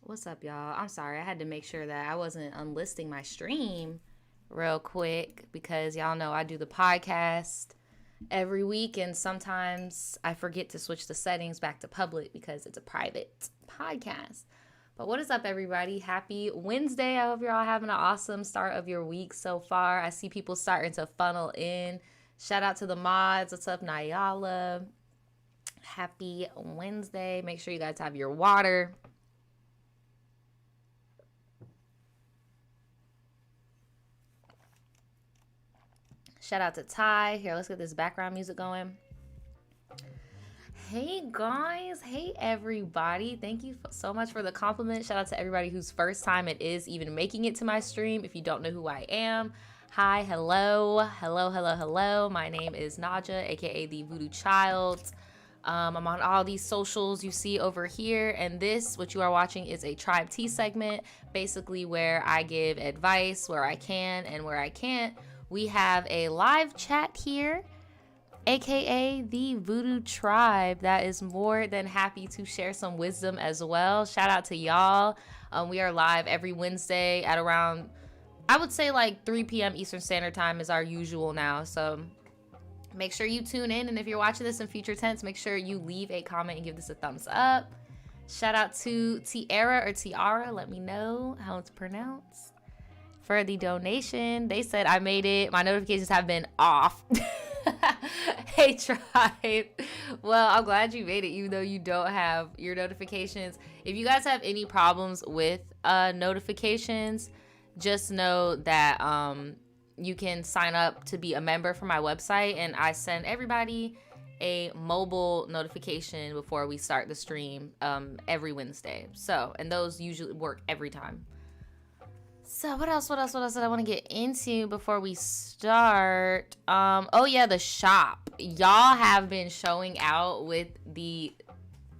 What's up, y'all? I'm sorry. I had to make sure that I wasn't unlisting my stream real quick because y'all know I do the podcast every week, and sometimes I forget to switch the settings back to public because it's a private podcast. But what is up, everybody? Happy Wednesday. I hope you're all having an awesome start of your week so far. I see people starting to funnel in. Shout out to the mods. What's up, Nyala? Happy Wednesday. Make sure you guys have your water. Shout out to Ty. Here, let's get this background music going. Hey, guys. Hey, everybody. Thank you so much for the compliment. Shout out to everybody whose first time it is even making it to my stream. If you don't know who I am, hi, hello. Hello, hello, hello. My name is Nadja, a.k.a. The VoodooChild. I'm on all these socials you see over here, and this, what you are watching, is a TRIBETEA segment, basically where I give advice where I can and where I can't. We have a live chat here, aka the Voodoo Tribe, that is more than happy to share some wisdom as well. Shout out to y'all. We are live every Wednesday at around, I would say like 3 p.m. Eastern Standard Time is our usual now. So make sure you tune in, and if you're watching this in future tense, make sure you leave a comment and give this a thumbs up. Shout out to Tiara, let me know how it's pronounced. For the donation, they said I made it. My notifications have been off. Hey, Tribe. Well, I'm glad you made it, even though you don't have your notifications. If you guys have any problems with notifications, just know that you can sign up to be a member for my website, and I send everybody a mobile notification before we start the stream every Wednesday. So, and those usually work every time. So what else did I want to get into before we start? Oh yeah, the shop. Y'all have been showing out with the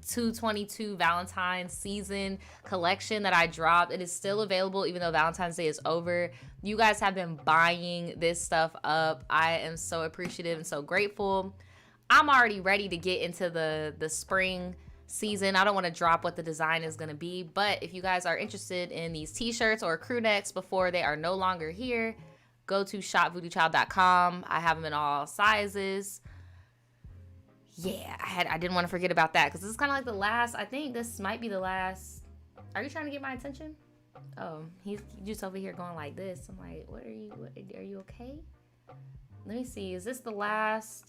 222 Valentine's season collection that I dropped. It is still available even though Valentine's Day is over. You guys have been buying this stuff up. I am so appreciative and so grateful. I'm already ready to get into the spring season. I don't want to drop what the design is going to be, but if you guys are interested in these t-shirts or crew necks before they are no longer here, go to shopvoodoochild.com. I have them in all sizes. Yeah, I didn't want to forget about that because this is kind of like the last, I think this might be the last. Are you trying to get my attention? Oh, he's just over here going like this. I'm like, are you okay? Let me see. Is this the last?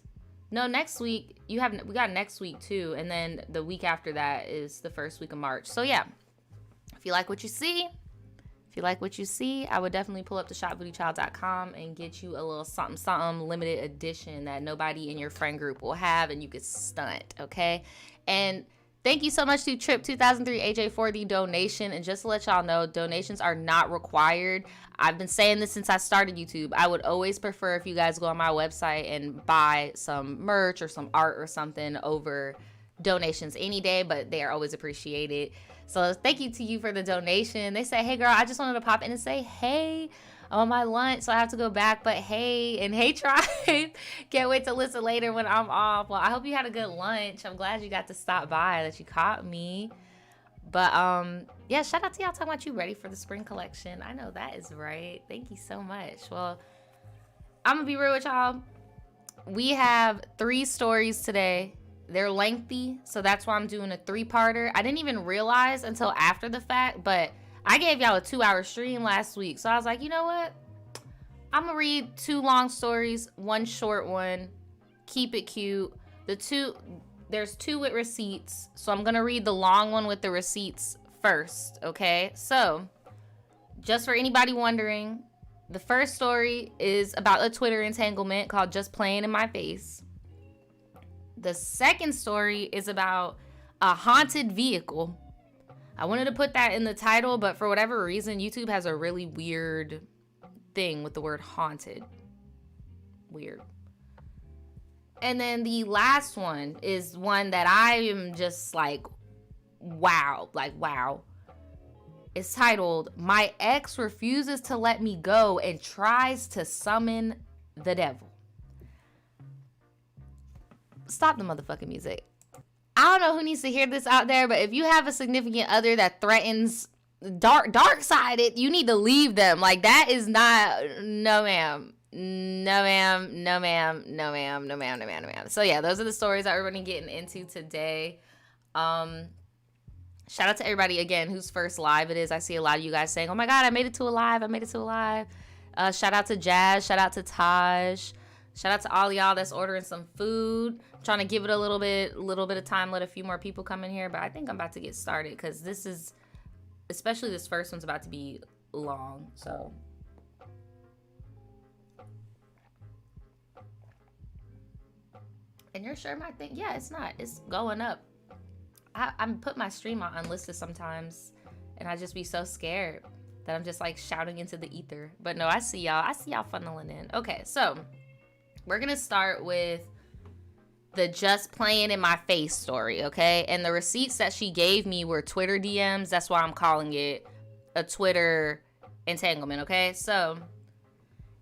No, next week we got next week too, and then the week after that is the first week of March. So yeah, if you like what you see, I would definitely pull up to shopvoodoochild.com and get you a little something limited edition that nobody in your friend group will have, and you could stunt, okay? And thank you so much to Trip 2003 AJ for the donation. And just to let y'all know, donations are not required. I've been saying this since I started YouTube. I would always prefer if you guys go on my website and buy some merch or some art or something over donations any day, but they are always appreciated. So thank you to you for the donation. They say, hey girl, I just wanted to pop in and say, hey, I'm on my lunch, so I have to go back, but hey, and hey Tribe, can't wait to listen later when I'm off. Well, I hope you had a good lunch. I'm glad you got to stop by, that you caught me. But yeah, shout out to y'all talking about you ready for the spring collection. I know that is right. Thank you so much. Well, I'm gonna be real with y'all. We have 3 stories today. They're lengthy, so that's why I'm doing a 3-parter. I didn't even realize until after the fact, but I gave y'all a 2-hour stream last week. So I was like, you know what? I'm gonna read 2 long stories, 1 short one. Keep it cute. There's 2 with receipts, so I'm gonna read the long one with the receipts first, okay? So, just for anybody wondering, the first story is about a Twitter entanglement called Just Playing in My Face. The second story is about a haunted vehicle. I wanted to put that in the title, but for whatever reason, YouTube has a really weird thing with the word haunted. Weird. And then the last one is one that I am just like, wow. It's titled, My Ex Refuses to Let Me Go and Tries to Summon the Devil. Stop the motherfucking music. I don't know who needs to hear this out there, but if you have a significant other that threatens dark sided, you need to leave them. Like, that is not, no ma'am. No ma'am, no ma'am, no ma'am, no ma'am, no ma'am, no ma'am. So yeah, those are the stories that we're going to get into today. Shout out to everybody again whose first live it is. I see a lot of you guys saying, oh my God, I made it to a live. I made it to a live. Shout out to Jazz. Shout out to Taj. Shout out to all y'all that's ordering some food. I'm trying to give it a little bit of time, let a few more people come in here, but I think I'm about to get started because this is, especially this first one's about to be long. So and your shirt might think, yeah, it's not. It's going up. I'm put my stream on unlisted sometimes, and I just be so scared that I'm just like shouting into the ether. But no, I see y'all. I see y'all funneling in. Okay, so we're gonna start with the just playing in my face story, okay? And the receipts that she gave me were Twitter DMs. That's why I'm calling it a Twitter entanglement, okay? So,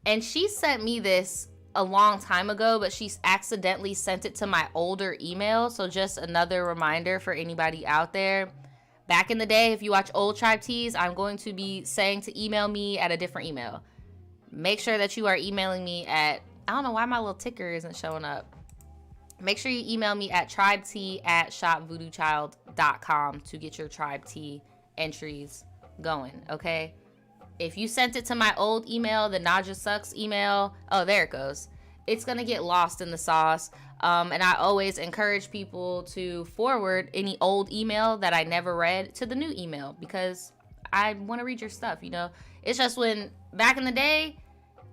and she sent me this a long time ago, but she's accidentally sent it to my older email. So just another reminder for anybody out there. Back in the day, if you watch old Tribe Tees, I'm going to be saying to email me at a different email. Make sure that you are emailing me at, I don't know why my little ticker isn't showing up. Make sure you email me at tribetee@shopvoodoochild.com to get your Tribe Tee entries going, okay? If you sent it to my old email, the Nadja Sucks email, oh, there it goes. It's going to get lost in the sauce. And I always encourage people to forward any old email that I never read to the new email because I want to read your stuff, you know? It's just when, back in the day,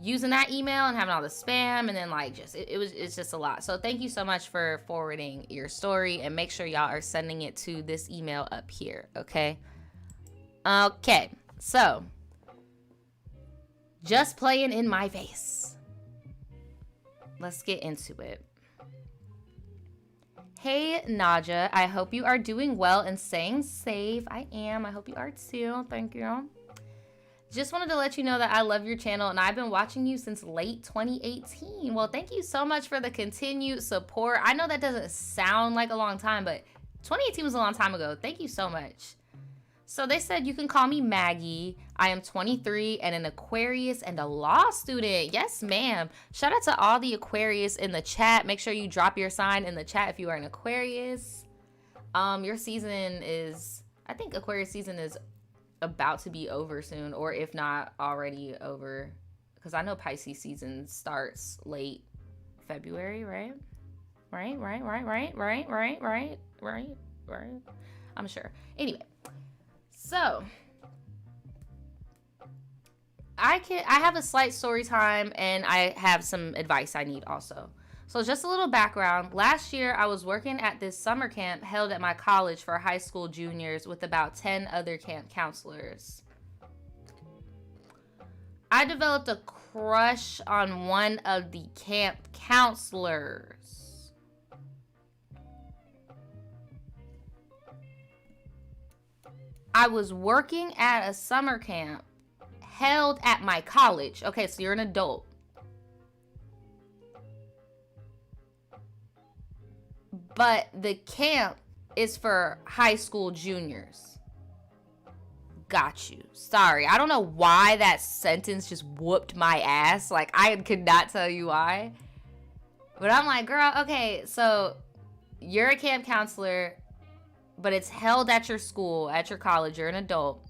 using that email and having all the spam and then like just, it's just a lot. So thank you so much for forwarding your story and make sure y'all are sending it to this email up here, okay? Okay, so just playing in my face. Let's get into it. Hey, Nadja, I hope you are doing well and staying safe. I am. I hope you are too. Thank you. Just wanted to let you know that I love your channel and I've been watching you since late 2018. Well, thank you so much for the continued support. I know that doesn't sound like a long time, but 2018 was a long time ago. Thank you so much. So they said you can call me Maggie. I am 23 and an Aquarius and a law student. Yes, ma'am. Shout out to all the Aquarius in the chat. Make sure you drop your sign in the chat if you are an Aquarius. Your season is, I think Aquarius season is about to be over soon, or if not already over, because I know Pisces season starts late February, right? Right. I'm sure. Anyway. So, I have a slight story time and I have some advice I need also. So just a little background. Last year, I was working at this summer camp held at my college for high school juniors with about 10 other camp counselors. I developed a crush on one of the camp counselors. I was working at a summer camp held at my college. Okay, so you're an adult. But the camp is for high school juniors. Got you. Sorry. I don't know why that sentence just whooped my ass. Like, I could not tell you why. But I'm like, girl, okay, so you're a camp counselor, but it's held at your school, at your college. You're an adult.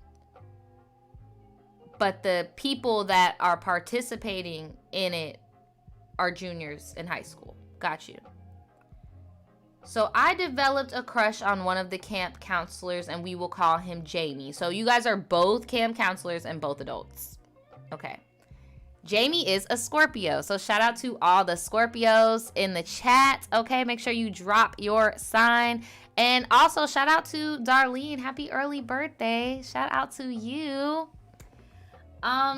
But the people that are participating in it are juniors in high school. Got you. So I developed a crush on one of the camp counselors, and we will call him Jamie. So you guys are both camp counselors and both adults. Okay. Jamie is a Scorpio. So shout out to all the Scorpios in the chat. Okay, make sure you drop your sign. And also shout out to Darlene. Happy early birthday. Shout out to you.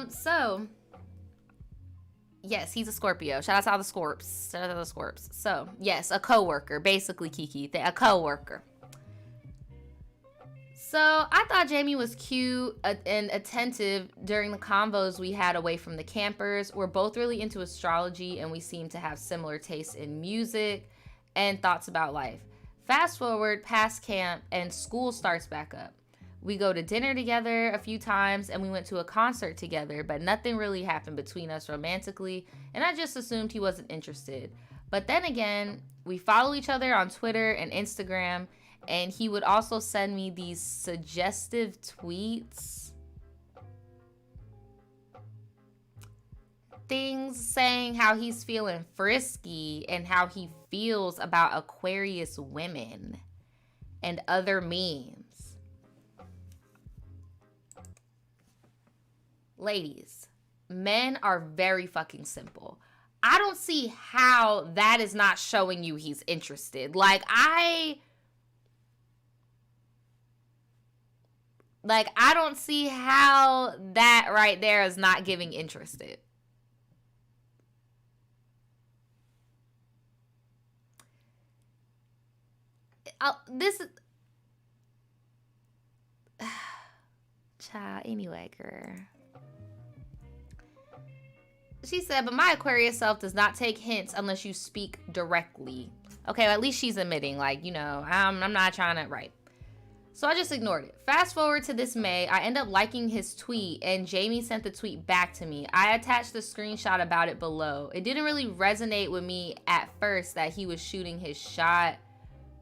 So yes, he's a Scorpio. Shout out to all the Scorps. Shout out to the Scorps. So yes, a coworker, basically Kiki, a coworker. So I thought Jamie was cute and attentive during the convos we had away from the campers. We're both really into astrology and we seem to have similar tastes in music and thoughts about life. Fast forward past camp and school starts back up. We go to dinner together a few times and we went to a concert together, but nothing really happened between us romantically, and I just assumed he wasn't interested. But then again, we follow each other on Twitter and Instagram, and he would also send me these suggestive tweets. Things saying how he's feeling frisky and how he feels about Aquarius women and other memes. Ladies, men are very fucking simple. I don't see how that is not showing you he's interested. Like, I don't see how that right there is not giving interested. This is... Child, anyway, girl. She said, but my Aquarius self does not take hints unless you speak directly. Okay, well, at least she's admitting, like, you know, I'm not trying to, right. So I just ignored it. Fast forward to this May, I end up liking his tweet, and Jamie sent the tweet back to me. I attached the screenshot about it below. It didn't really resonate with me at first that he was shooting his shot,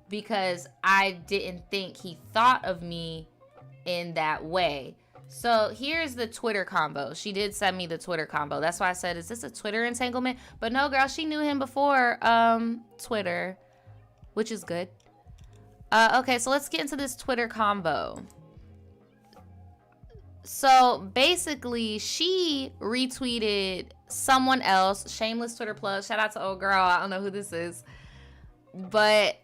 because I didn't think he thought of me in that way. So here's the Twitter combo. She did send me the Twitter combo. That's why I said, is this a Twitter entanglement? But no, girl, she knew him before Twitter, which is good. Okay, so let's get into this Twitter combo. So basically, she retweeted someone else. Shameless Twitter plug. Shout out to old girl. I don't know who this is. But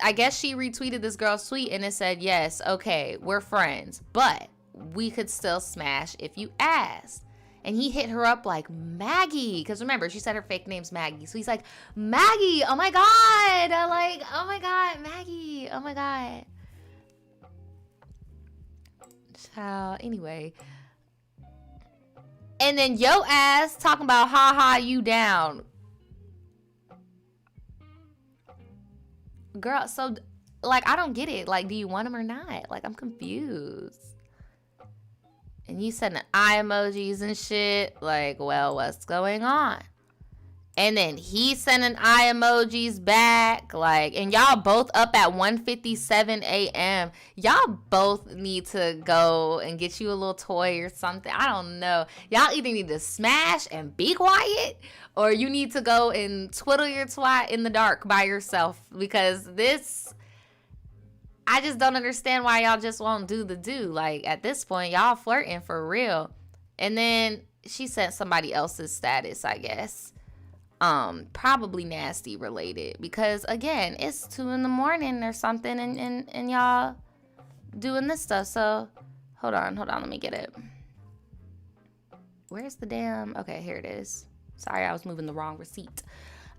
I guess she retweeted this girl's tweet and it said, yes, okay, we're friends, but we could still smash if you asked. And he hit her up like, Maggie, because remember, she said her fake name's Maggie. So he's like, Maggie, oh my God. Like, oh my God, Maggie, oh my God. Child, anyway. And then yo ass talking about, ha, you down. Girl, so, like, I don't get it. Like, do you want him or not? Like, I'm confused. And you sending eye emojis and shit. Like, well, what's going on? And then he sending eye emojis back. Like, and y'all both up at 1:57 a.m. Y'all both need to go and get you a little toy or something. I don't know. Y'all either need to smash and be quiet, or you need to go and twiddle your twat in the dark by yourself. Because this, I just don't understand why y'all just won't do the do. Like, at this point, y'all flirting for real. And then she sent somebody else's status, I guess. Probably nasty related. Because, again, it's 2 a.m. or something. And y'all doing this stuff. So, hold on. Let me get it. Where's the damn... Okay, here it is. Sorry, I was moving the wrong receipt.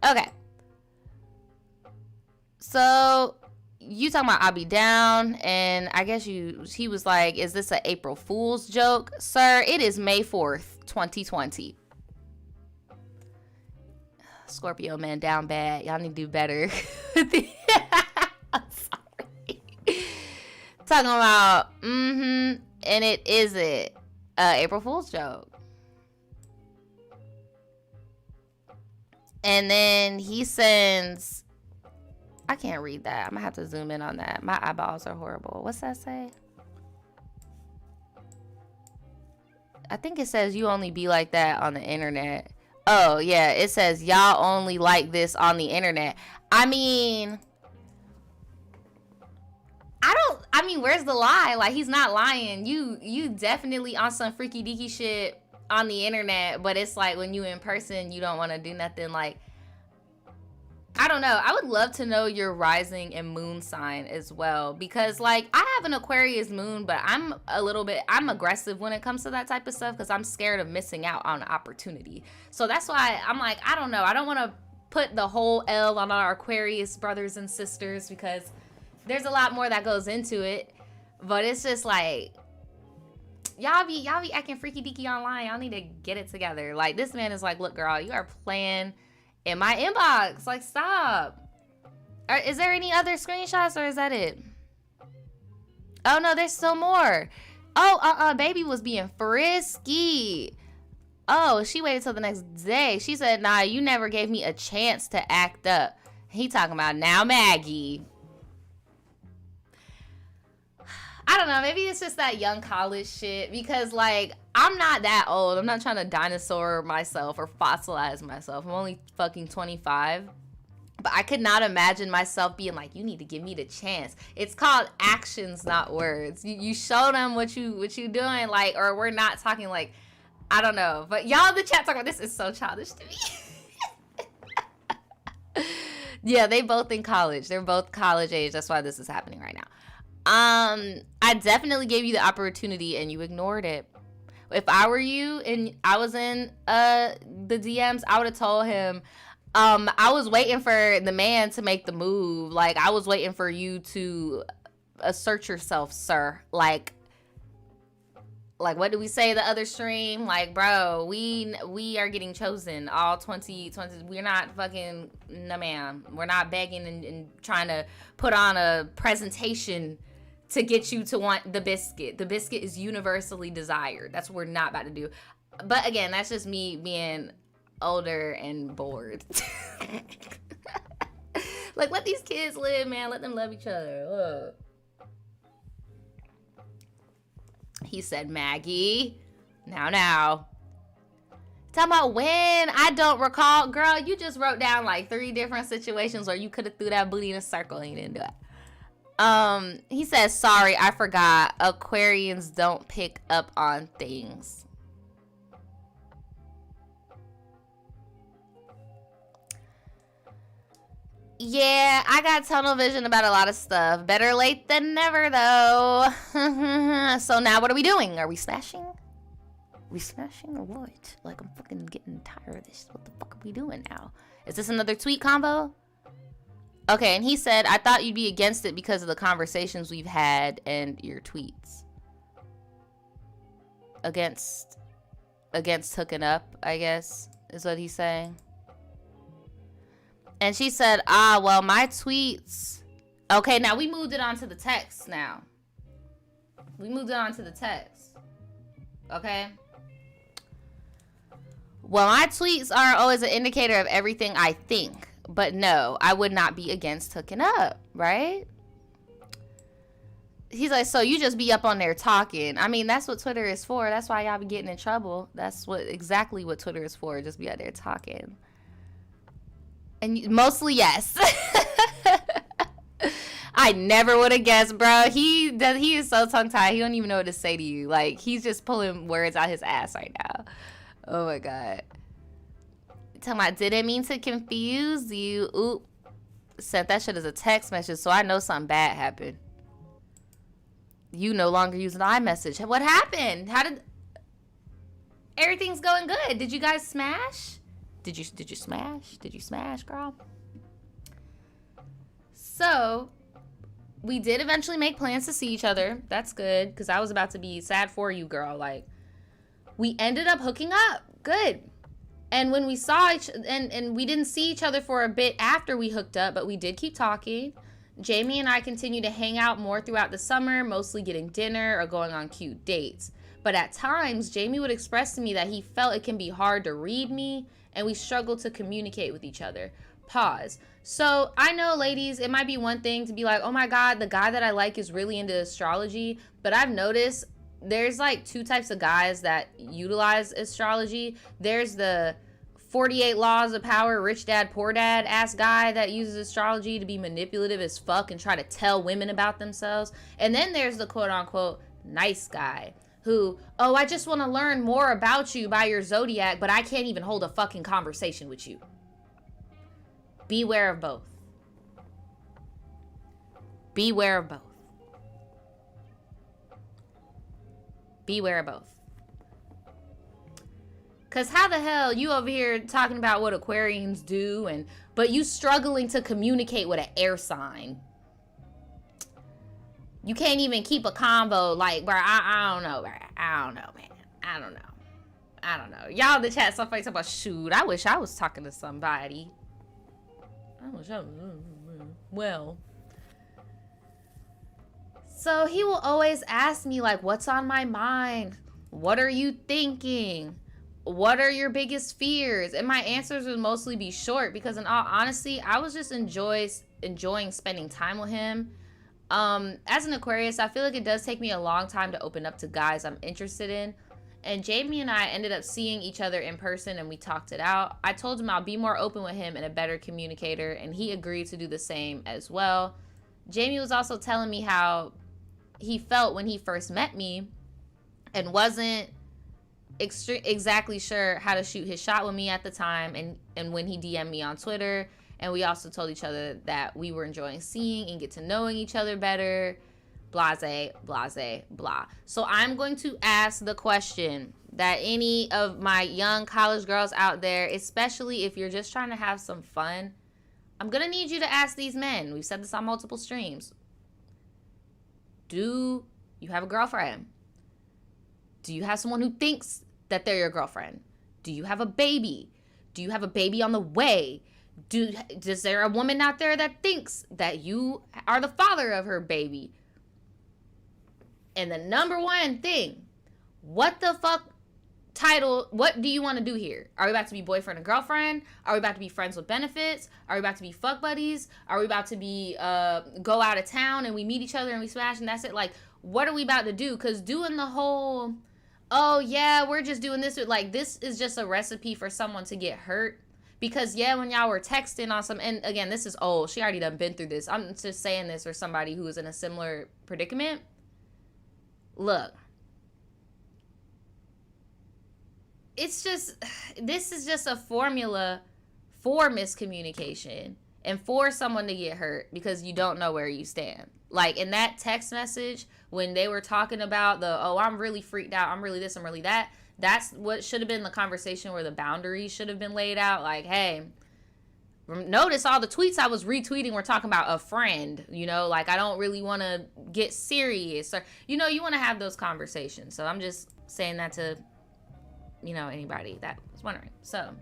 Okay. So, you talking about I'll be down, and I guess he was like, is this an April Fool's joke? Sir, it is May 4th, 2020. Scorpio man down bad. Y'all need to do better. I'm sorry. Talking about, and it isn't April Fool's joke. And then he sends, I can't read that. I'm gonna have to zoom in on that. My eyeballs are horrible. What's that say? I think it says you only be like that on the internet. Oh, yeah. It says y'all only like this on the internet. I mean, where's the lie? Like, he's not lying. You definitely on some freaky deaky shit on the internet, but it's like when you in person, you don't want to do nothing. Like, I don't know. I would love to know your rising and moon sign as well, because like I have an Aquarius moon, but I'm aggressive when it comes to that type of stuff because I'm scared of missing out on an opportunity. So that's why I'm like, I don't know. I don't want to put the whole L on our Aquarius brothers and sisters because there's a lot more that goes into it. But it's just like, y'all be acting freaky deaky online. Y'all need to get it together. Like, this man is like, look, girl, you are playing in my inbox. Like, stop. Is there any other screenshots or is that it? Oh no, there's still more. Oh, baby was being frisky. Oh, she waited till the next day. She said, nah, you never gave me a chance to act up. He talking about now Maggie. I don't know, maybe it's just that young college shit because, like, I'm not that old. I'm not trying to dinosaur myself or fossilize myself. I'm only fucking 25. But I could not imagine myself being like, you need to give me the chance. It's called actions, not words. You show them what you doing, like, or we're not talking like, I don't know. But y'all in the chat talking about this is so childish to me. Yeah, they both in college. They're both college age. That's why this is happening right now. I definitely gave you the opportunity and you ignored it. If I were you and I was in the DMs, I would have told him, I was waiting for the man to make the move. Like, I was waiting for you to assert yourself, sir. Like what did we say the other stream? Like, bro, we are getting chosen. All 20. We're not fucking, no ma'am. We're not begging and trying to put on a presentation to get you to want the biscuit. The biscuit is universally desired. That's what we're not about to do. But again, that's just me being older and bored. Like, let these kids live, man. Let them love each other. Ugh. He said, Maggie. Now. Talking about when? I don't recall. Girl, you just wrote down like 3 different situations where you could have threw that booty in a circle and you didn't do it. He says, sorry, I forgot. Aquarians don't pick up on things. Yeah, I got tunnel vision about a lot of stuff. Better late than never, though. So now what are we doing? Are we smashing? We smashing or what? Like, I'm fucking getting tired of this. What the fuck are we doing now? Is this another tweet combo? Okay, and he said, I thought you'd be against it because of the conversations we've had and your tweets. Against hooking up, I guess, is what he's saying. And she said, well, my tweets. Okay, now we moved it on to the text now. We moved it on to the text. Okay? Well, my tweets are always an indicator of everything I think. But no, I would not be against hooking up, right? He's like, so you just be up on there talking. I mean, that's what Twitter is for. That's why y'all be getting in trouble. That's exactly what Twitter is for. Just be out there talking. And mostly yes. I never would have guessed, bro. He is so tongue-tied. He don't even know what to say to you. Like, he's just pulling words out his ass right now. Oh my God. Talking about, didn't mean to confuse you. Oop. Sent that shit as a text message, so I know something bad happened. You no longer use an iMessage. What happened? How did... Everything's going good. Did you guys smash? Did you smash? Did you smash, girl? So, we did eventually make plans to see each other. That's good, because I was about to be sad for you, girl. We ended up hooking up. Good. And when we saw and we didn't see each other for a bit after we hooked up, but we did keep talking. Jamie and I continued to hang out more throughout the summer, mostly getting dinner or going on cute dates. But at times, Jamie would express to me that he felt it can be hard to read me, and we struggled to communicate with each other. Pause. So I know, ladies, it might be one thing to be like, oh my God, the guy that I like is really into astrology. But I've noticed there's like 2 types of guys that utilize astrology. There's the 48 laws of power, rich dad, poor dad ass guy that uses astrology to be manipulative as fuck and try to tell women about themselves. And then there's the quote unquote nice guy who, oh, I just want to learn more about you by your zodiac, but I can't even hold a fucking conversation with you. Beware of both. Beware of both. Beware of both. Because how the hell you over here talking about what Aquarians do, but you struggling to communicate with an air sign? You can't even keep a combo, like, bro, I don't know, bro. I don't know, man. I don't know. Y'all in the chat, somebody talking about, shoot, I wish I was talking to somebody. I wish I was... Well, so he will always ask me, like, what's on my mind? What are you thinking? What are your biggest fears? And my answers would mostly be short because, in all honesty, I was just enjoying spending time with him. As an Aquarius, I feel like it does take me a long time to open up to guys I'm interested in. And Jamie and I ended up seeing each other in person and we talked it out. I told him I'll be more open with him and a better communicator, and he agreed to do the same as well. Jamie was also telling me how he felt when he first met me and wasn't exactly sure how to shoot his shot with me at the time, and when he DM'd me on Twitter. And we also told each other that we were enjoying seeing and get to knowing each other better. Blase, blase, blah. So I'm going to ask the question that any of my young college girls out there, especially if you're just trying to have some fun, I'm going to need you to ask these men. We've said this on multiple streams. Do you have a girlfriend? Do you have someone who thinks that they're your girlfriend? Do you have a baby? Do you have a baby on the way? Is there a woman out there that thinks that you are the father of her baby? And the number one thing, what the fuck title, what do you want to do here? Are we about to be boyfriend and girlfriend? Are we about to be friends with benefits? Are we about to be fuck buddies? Are we about to be go out of town and we meet each other and we smash and that's it? Like, what are we about to do? Because doing the whole, oh yeah, we're just doing this, like, this is just a recipe for someone to get hurt. Because, yeah, when y'all were texting on some, and again, this is old. She already done been through this. I'm just saying this for somebody who is in a similar predicament. Look. It's just, this is just a formula for miscommunication and for someone to get hurt because you don't know where you stand. Like, in that text message, when they were talking about I'm really freaked out, I'm really this, I'm really that. That's what should have been the conversation where the boundaries should have been laid out. Like, hey, notice all the tweets I was retweeting were talking about a friend, like I don't really want to get serious, or, you want to have those conversations. So I'm just saying that to, anybody that was wondering. So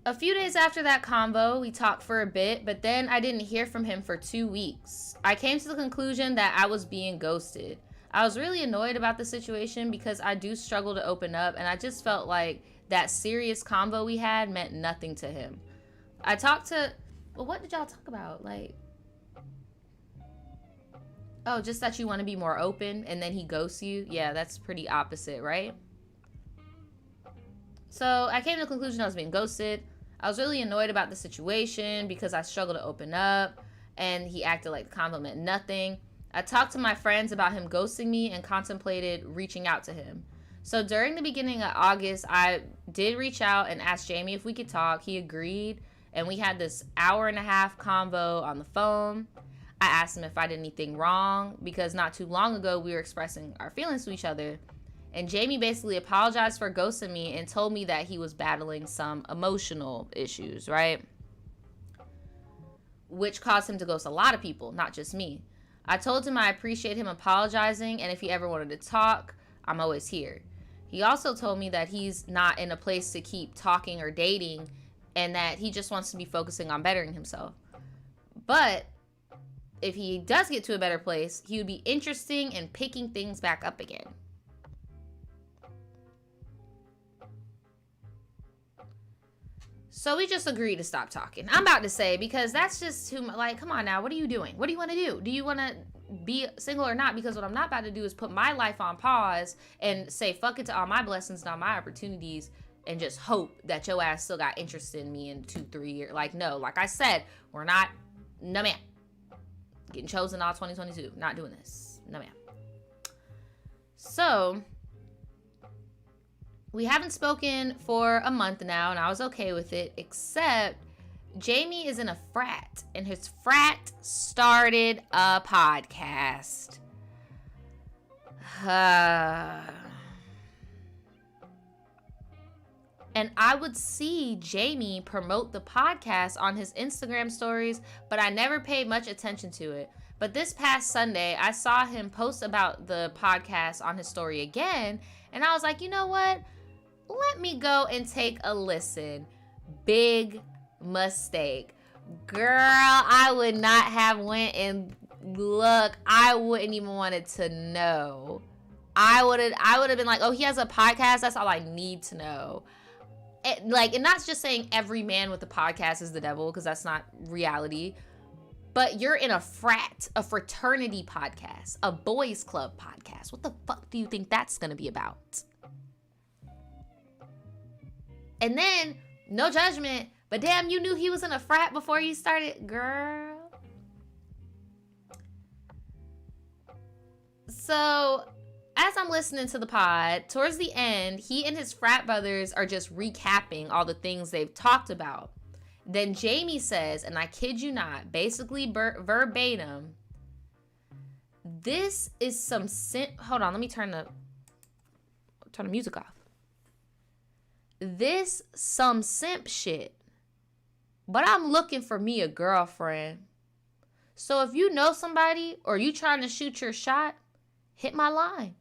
a few days after that convo, we talked for a bit, but then I didn't hear from him for 2 weeks. I came to the conclusion that I was being ghosted. I was really annoyed about the situation because I do struggle to open up, and I just felt like that serious convo we had meant nothing to him. I talked to, well, what did y'all talk about? Like, oh, just that you want to be more open and then he ghosts you? Yeah, that's pretty opposite, right? So I came to the conclusion I was being ghosted. I was really annoyed about the situation because I struggled to open up and he acted like the convo meant nothing. I talked to my friends about him ghosting me and contemplated reaching out to him. So during the beginning of August, I did reach out and asked Jamie if we could talk. He agreed, and we had this 1.5-hour convo on the phone. I asked him if I did anything wrong because not too long ago we were expressing our feelings to each other. And Jamie basically apologized for ghosting me and told me that he was battling some emotional issues, right? Which caused him to ghost a lot of people, not just me. I told him I appreciate him apologizing, and if he ever wanted to talk, I'm always here. He also told me that he's not in a place to keep talking or dating, and that he just wants to be focusing on bettering himself. But if he does get to a better place, he would be interesting in picking things back up again. So we just agreed to stop talking. I'm about to say, because that's just too much. Like, come on now. What are you doing? What do you want to do? Do you want to be single or not? Because what I'm not about to do is put my life on pause and say fuck it to all my blessings and all my opportunities and just hope that your ass still got interest in me in 2-3 years. Like, no. Like I said, we're not. No, ma'am. Getting chosen all 2022. Not doing this. No, ma'am. So we haven't spoken for a month now, and I was okay with it, except Jamie is in a frat, and his frat started a podcast. And I would see Jamie promote the podcast on his Instagram stories, but I never paid much attention to it. But this past Sunday, I saw him post about the podcast on his story again, and I was like, you know what? Let me go and take a listen. Big mistake. Girl, I would not have went and look. I wouldn't even wanted to know. I would have been like, oh, he has a podcast. That's all I need to know. And not just saying every man with a podcast is the devil, because that's not reality. But you're in a fraternity podcast, a boys club podcast. What the fuck do you think that's gonna be about? And then, no judgment, but damn, you knew he was in a frat before you started, girl. So, as I'm listening to the pod, towards the end, he and his frat brothers are just recapping all the things they've talked about. Then Jamie says, and I kid you not, basically verbatim, this is some hold on, let me turn the music off. This some simp shit. But I'm looking for me a girlfriend. So if you know somebody or you trying to shoot your shot, hit my line.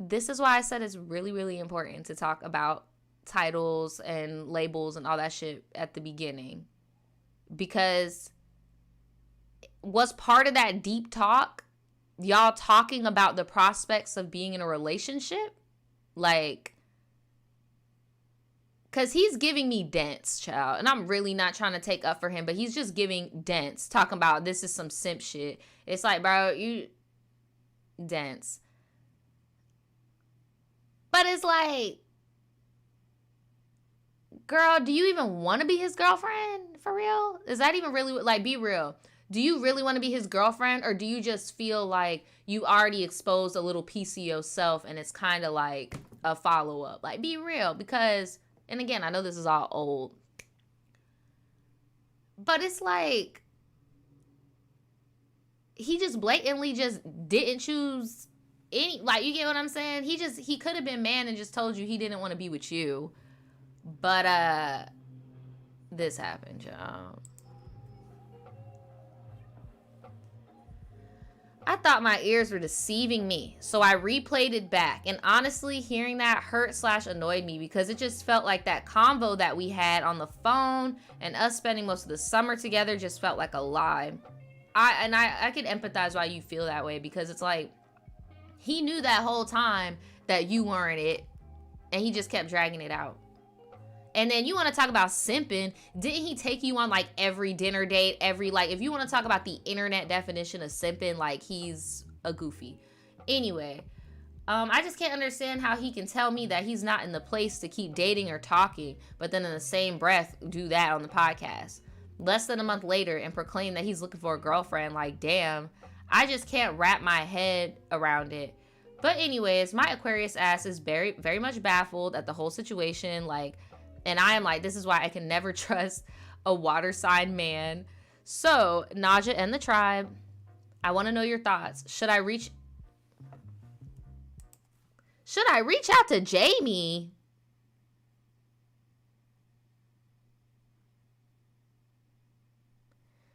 This is why I said it's really, really important to talk about titles and labels and all that shit at the beginning. Because was part of that deep talk y'all talking about the prospects of being in a relationship? Because he's giving me dents, child. And I'm really not trying to take up for him, but he's just giving dents, talking about this is some simp shit. It's like, bro, you dents. But it's like, girl, do you even want to be his girlfriend? For real? Is that even really, be real? Do you really want to be his girlfriend? Or do you just feel like you already exposed a little piece of yourself and it's kind of like a follow-up? Be real. Because, and again, I know this is all old. But it's like, he just blatantly just didn't choose any, you get what I'm saying? He could have been man and just told you he didn't want to be with you. But, this happened, y'all. I thought my ears were deceiving me, so I replayed it back. And honestly, hearing that hurt/annoyed me because it just felt like that convo that we had on the phone and us spending most of the summer together just felt like a lie. I could empathize why you feel that way, because it's like he knew that whole time that you weren't it, and he just kept dragging it out. And then you want to talk about simping. Didn't he take you on every dinner date? If you want to talk about the internet definition of simping, he's a goofy. Anyway, I just can't understand how he can tell me that he's not in the place to keep dating or talking, but then in the same breath do that on the podcast. Less than a month later and proclaim that he's looking for a girlfriend. Damn, I just can't wrap my head around it. But anyways, my Aquarius ass is very, very much baffled at the whole situation. And I am this is why I can never trust a water sign man. So, Nadja and the tribe, I want to know your thoughts. Should I reach out to Jamie?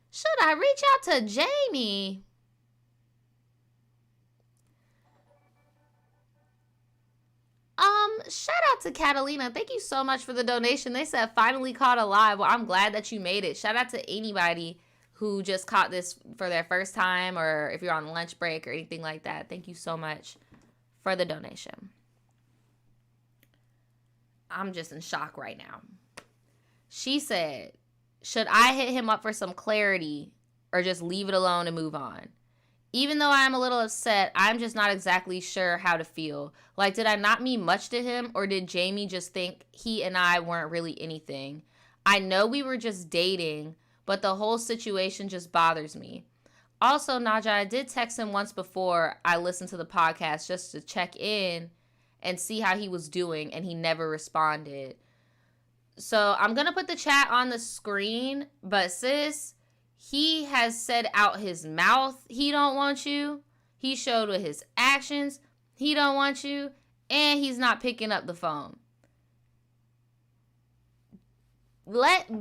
Should I reach out to Jamie? Shout out to Catalina. Thank you so much for the donation. They said finally caught alive. Well, I'm glad that you made it. Shout out to anybody who just caught this for their first time, or if you're on lunch break or anything like that. Thank you so much for the donation. I'm just in shock right now. She said, should I hit him up for some clarity or just leave it alone and move on? Even though I'm a little upset, I'm just not exactly sure how to feel. Did I not mean much to him, or did Jamie just think he and I weren't really anything? I know we were just dating, but the whole situation just bothers me. Also, Nadja, I did text him once before I listened to the podcast just to check in and see how he was doing, and he never responded. So I'm going to put the chat on the screen, but sis, he has said out his mouth he don't want you. He showed with his actions he don't want you, and he's not picking up the phone.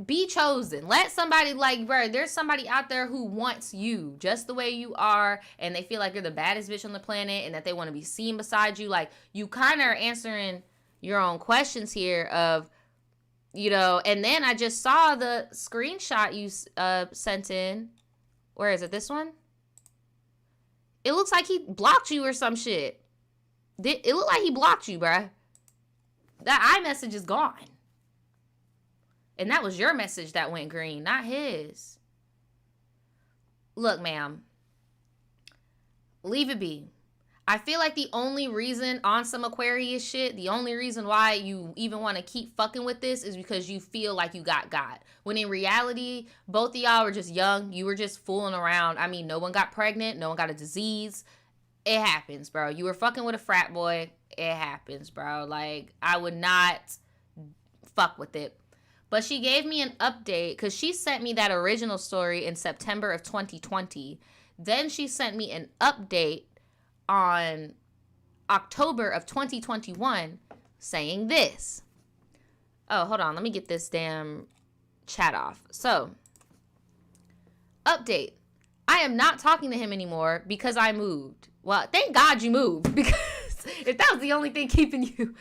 be chosen. Let somebody, like, bro, there's somebody out there who wants you just the way you are, and they feel like you're the baddest bitch on the planet, and that they want to be seen beside you. Like, you kind of are answering your own questions here of, you know. And then I just saw the screenshot you sent in. Where is it? This one? It looks like he blocked you or some shit. It looked like he blocked you, bruh. That iMessage is gone. And that was your message that went green, not his. Look, ma'am. Leave it be. I feel like the only reason on some Aquarius shit, the only reason why you even want to keep fucking with this is because you feel like you got. When in reality, both of y'all were just young. You were just fooling around. I mean, no one got pregnant. No one got a disease. It happens, bro. You were fucking with a frat boy. It happens, bro. Like, I would not fuck with it. But she gave me an update because she sent me that original story in September of 2020. Then she sent me an update on October of 2021 saying this. Oh, hold on. Let me get this damn chat off. So, update. I am not talking to him anymore because I moved. Well, thank God you moved, because if that was the only thing keeping you...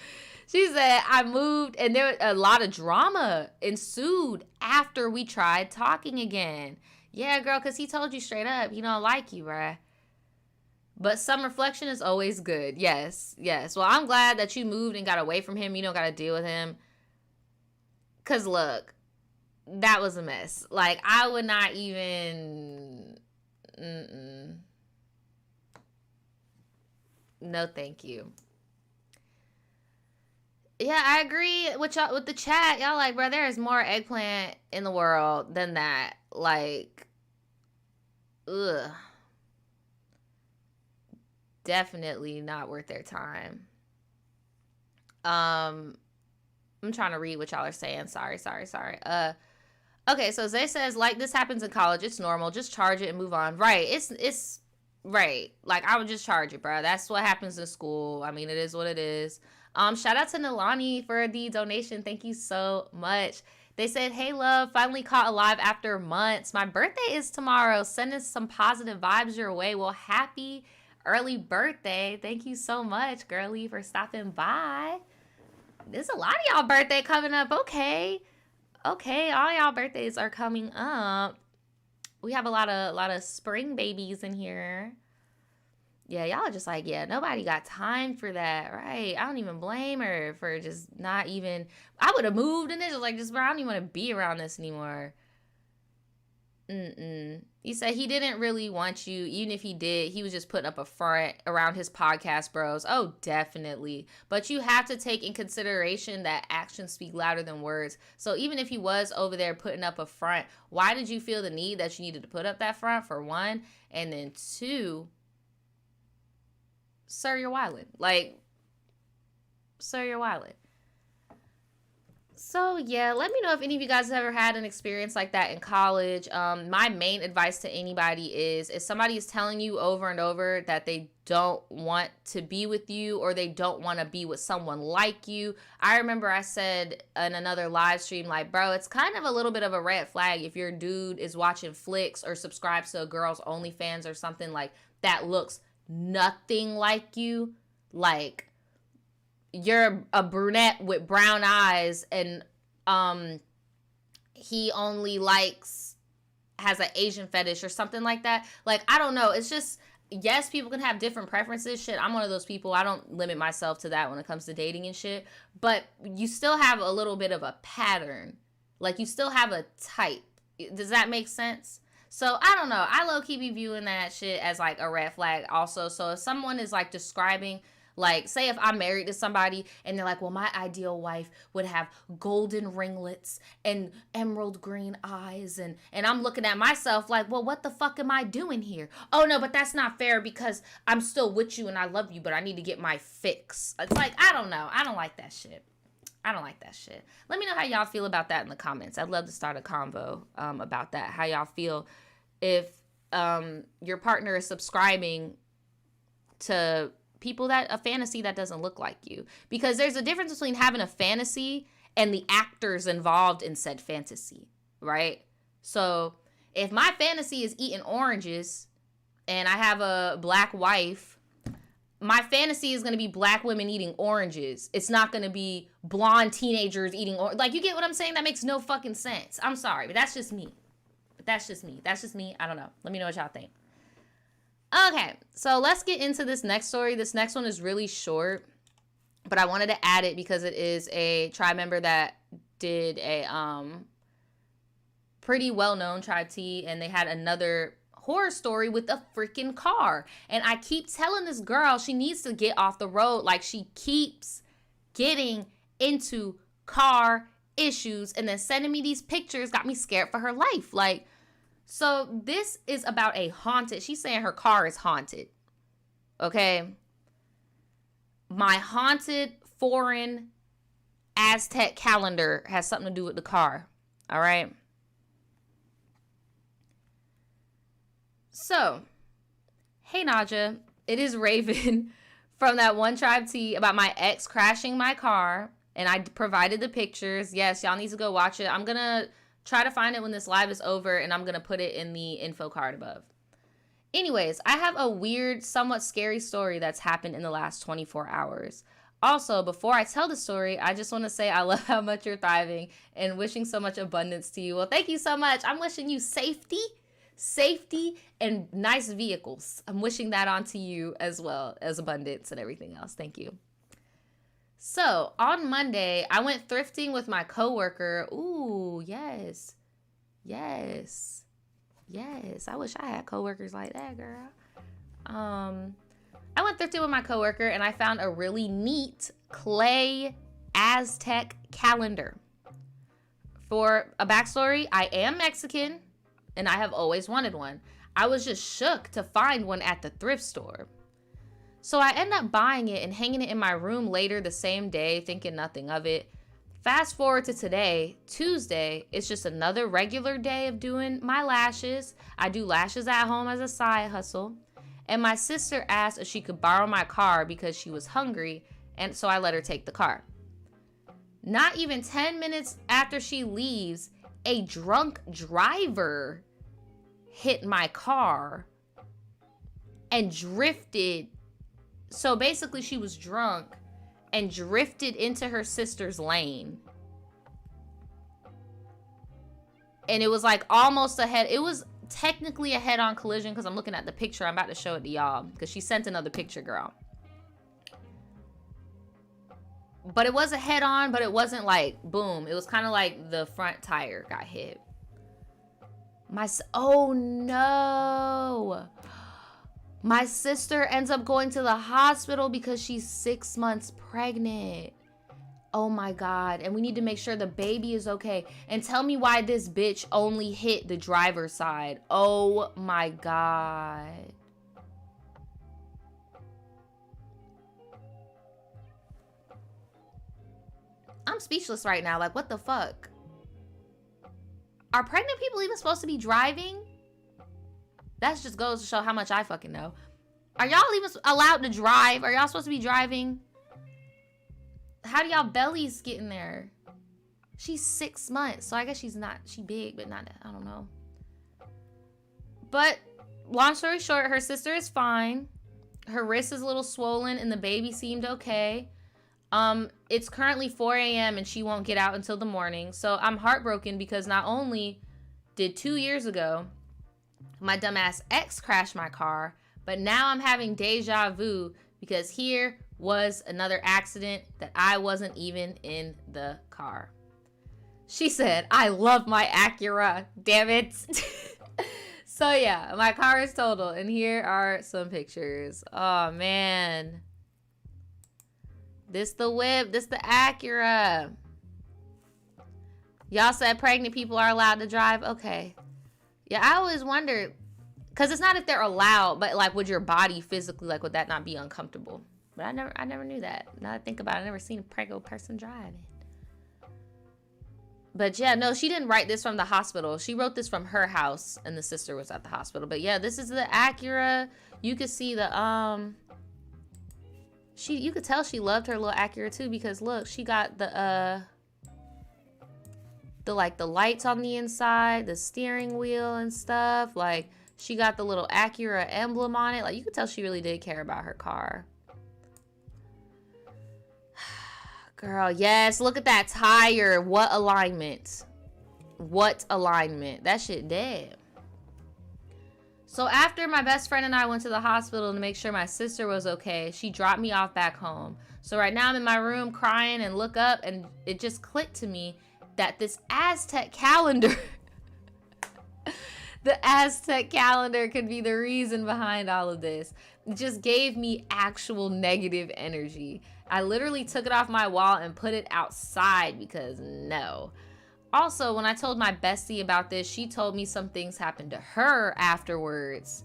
She said, I moved, and there a lot of drama ensued after we tried talking again. Yeah, girl, because he told you straight up he don't like you, bruh. But some reflection is always good. Yes, yes. Well, I'm glad that you moved and got away from him. You don't got to deal with him. Because, look, that was a mess. Like, I would not even... No, thank you. Yeah, I agree with y'all, with the chat. Y'all like, bro, there is more eggplant in the world than that. Like, ugh. Definitely not worth their time. I'm trying to read what y'all are saying. Sorry. Okay, so Zay says, like, this happens in college. It's normal. Just charge it and move on. Right. It's right. Like, I would just charge it, bro. That's what happens in school. I mean, it is what it is. Shout out to Nilani for the donation. Thank you so much. They said, hey, love, finally caught alive after months. My birthday is tomorrow. Sending some positive vibes your way. Well, happy early birthday. Thank you so much, girly, for stopping by. There's a lot of y'all birthday coming up. Okay, all y'all birthdays are coming up. We have a lot of spring babies in here. Yeah, y'all are just like, yeah, nobody got time for that, right? I don't even blame her for just not even... I would have moved and it's just like, bro, I don't even want to be around this anymore. He said he didn't really want you. Even if he did, he was just putting up a front around his podcast bros. Oh, definitely. But you have to take in consideration that actions speak louder than words. So even if he was over there putting up a front, why did you feel the need that you needed to put up that front, for one? And then two... Sir, you're wildin'. Like, sir, you're wildin'. So, yeah, let me know if any of you guys have ever had an experience like that in college. My main advice to anybody is, if somebody is telling you over and over that they don't want to be with you or they don't want to be with someone like you. I remember I said in another live stream, like, bro, it's kind of a little bit of a red flag if your dude is watching flicks or subscribes to a girl's OnlyFans or something like that looks nothing like you. Like, you're a brunette with brown eyes and he only has an Asian fetish or something like that. Like, I don't know. It's just, yes, people can have different preferences. Shit, I'm one of those people. I don't limit myself to that when it comes to dating and shit. But you still have a little bit of a pattern. Like, you still have a type. Does that make sense? So, I don't know. I low-key be viewing that shit as, like, a red flag also. So, if someone is, like, describing, like, say if I'm married to somebody and they're like, well, my ideal wife would have golden ringlets and emerald green eyes. And I'm looking at myself like, well, what the fuck am I doing here? Oh, no, but that's not fair because I'm still with you and I love you, but I need to get my fix. It's like, I don't know. I don't like that shit. Let me know how y'all feel about that in the comments. I'd love to start a convo about that. How y'all feel if your partner is subscribing to people that a fantasy that doesn't look like you. Because there's a difference between having a fantasy and the actors involved in said fantasy, right? So if my fantasy is eating oranges and I have a black wife, my fantasy is going to be black women eating oranges. It's not going to be blonde teenagers eating like, you get what I'm saying? That makes no fucking sense. I'm sorry, but that's just me. That's just me. I don't know. Let me know what y'all think. Okay, so let's get into this next story. This next one is really short, but I wanted to add it because it is a tribe member that did a pretty well-known tribe tea, and they had another horror story with a freaking car. And I keep telling this girl she needs to get off the road. Like, she keeps getting into car issues and then sending me these pictures, got me scared for her life. Like, so this is about a haunted, she's saying her car is haunted. Okay. My haunted foreign Aztec calendar has something to do with the car. All right. So, hey Nadja, it is Raven from that one tribe tea about my ex crashing my car, and I provided the pictures. Yes, y'all need to go watch it. I'm going to try to find it when this live is over, and I'm going to put it in the info card above. Anyways, I have a weird, somewhat scary story that's happened in the last 24 hours. Also, before I tell the story, I just want to say I love how much you're thriving and wishing so much abundance to you. Well, thank you so much. I'm wishing you safety, and nice vehicles. I'm wishing that onto you as well as abundance and everything else. Thank you. So on Monday, I went thrifting with my coworker. Ooh, yes. I wish I had coworkers like that, girl. I went thrifting with my coworker and I found a really neat clay Aztec calendar. For a backstory, I am Mexican, and I have always wanted one. I was just shook to find one at the thrift store. So I ended up buying it and hanging it in my room later the same day, thinking nothing of it. Fast forward to today, Tuesday, it's just another regular day of doing my lashes. I do lashes at home as a side hustle. And my sister asked if she could borrow my car because she was hungry, and so I let her take the car. Not even 10 minutes after she leaves, a drunk driver hit my car and drifted. So basically she was drunk and drifted into her sister's lane. And it was like almost a head. It was technically a head-on collision because I'm looking at the picture. I'm about to show it to y'all because she sent another picture, girl. But it was a head-on, but it wasn't like boom. It was kind of like the front tire got hit. Oh no. My sister ends up going to the hospital because she's 6 months pregnant. Oh my God. And we need to make sure the baby is okay. And tell me why this bitch only hit the driver's side. Oh my God. I'm speechless right now. Like, what the fuck? Are pregnant people even supposed to be driving? That just goes to show how much I fucking know. Are y'all even allowed to drive? Are y'all supposed to be driving? How do y'all bellies get in there? She's 6 months, so I guess she's big, but not, I don't know. But long story short, her sister is fine. Her wrist is a little swollen and the baby seemed okay. It's currently 4 a.m. and she won't get out until the morning. So I'm heartbroken because not only did 2 years ago my dumbass ex crashed my car, but now I'm having deja vu because here was another accident that I wasn't even in the car. She said, I love my Acura, damn it. So yeah, my car is totaled and here are some pictures. Oh man. This the whip, this the Acura. Y'all said pregnant people are allowed to drive? Okay. Yeah, I always wondered, because it's not if they're allowed, but like, would your body physically, like, would that not be uncomfortable? But I never knew that. Now that I think about it, I never seen a pregnant person driving. But yeah, no, she didn't write this from the hospital. She wrote this from her house, and the sister was at the hospital. But yeah, this is the Acura. You could see the, you could tell she loved her little Acura too, because look, she got the, the lights on the inside, the steering wheel and stuff. Like, she got the little Acura emblem on it. Like, you could tell she really did care about her car. Girl, yes, look at that tire. What alignment? What alignment? That shit dead. So after my best friend and I went to the hospital to make sure my sister was okay, she dropped me off back home. So right now I'm in my room crying and look up, and it just clicked to me that this Aztec calendar, the Aztec calendar could be the reason behind all of this. It just gave me actual negative energy. I literally took it off my wall and put it outside because no. Also, when I told my bestie about this, she told me some things happened to her afterwards.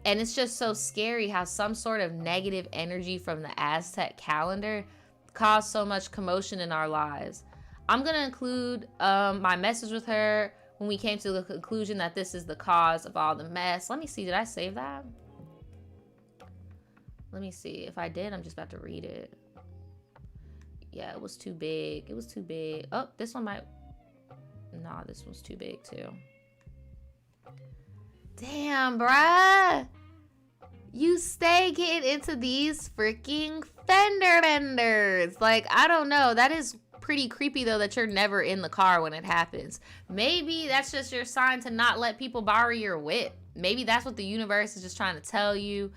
And it's just so scary how some sort of negative energy from the Aztec calendar caused so much commotion in our lives. I'm going to include my message with her when we came to the conclusion that this is the cause of all the mess. Let me see. Did I save that? Let me see. If I did, I'm just about to read it. Yeah, it was too big. It was too big. Oh, this one might... Nah, this one's too big too. Damn, bruh. You stay getting into these freaking fender benders. Like, I don't know. That is pretty creepy though that you're never in the car when it happens. Maybe that's just your sign to not let people borrow your whip. Maybe that's what the universe is just trying to tell you.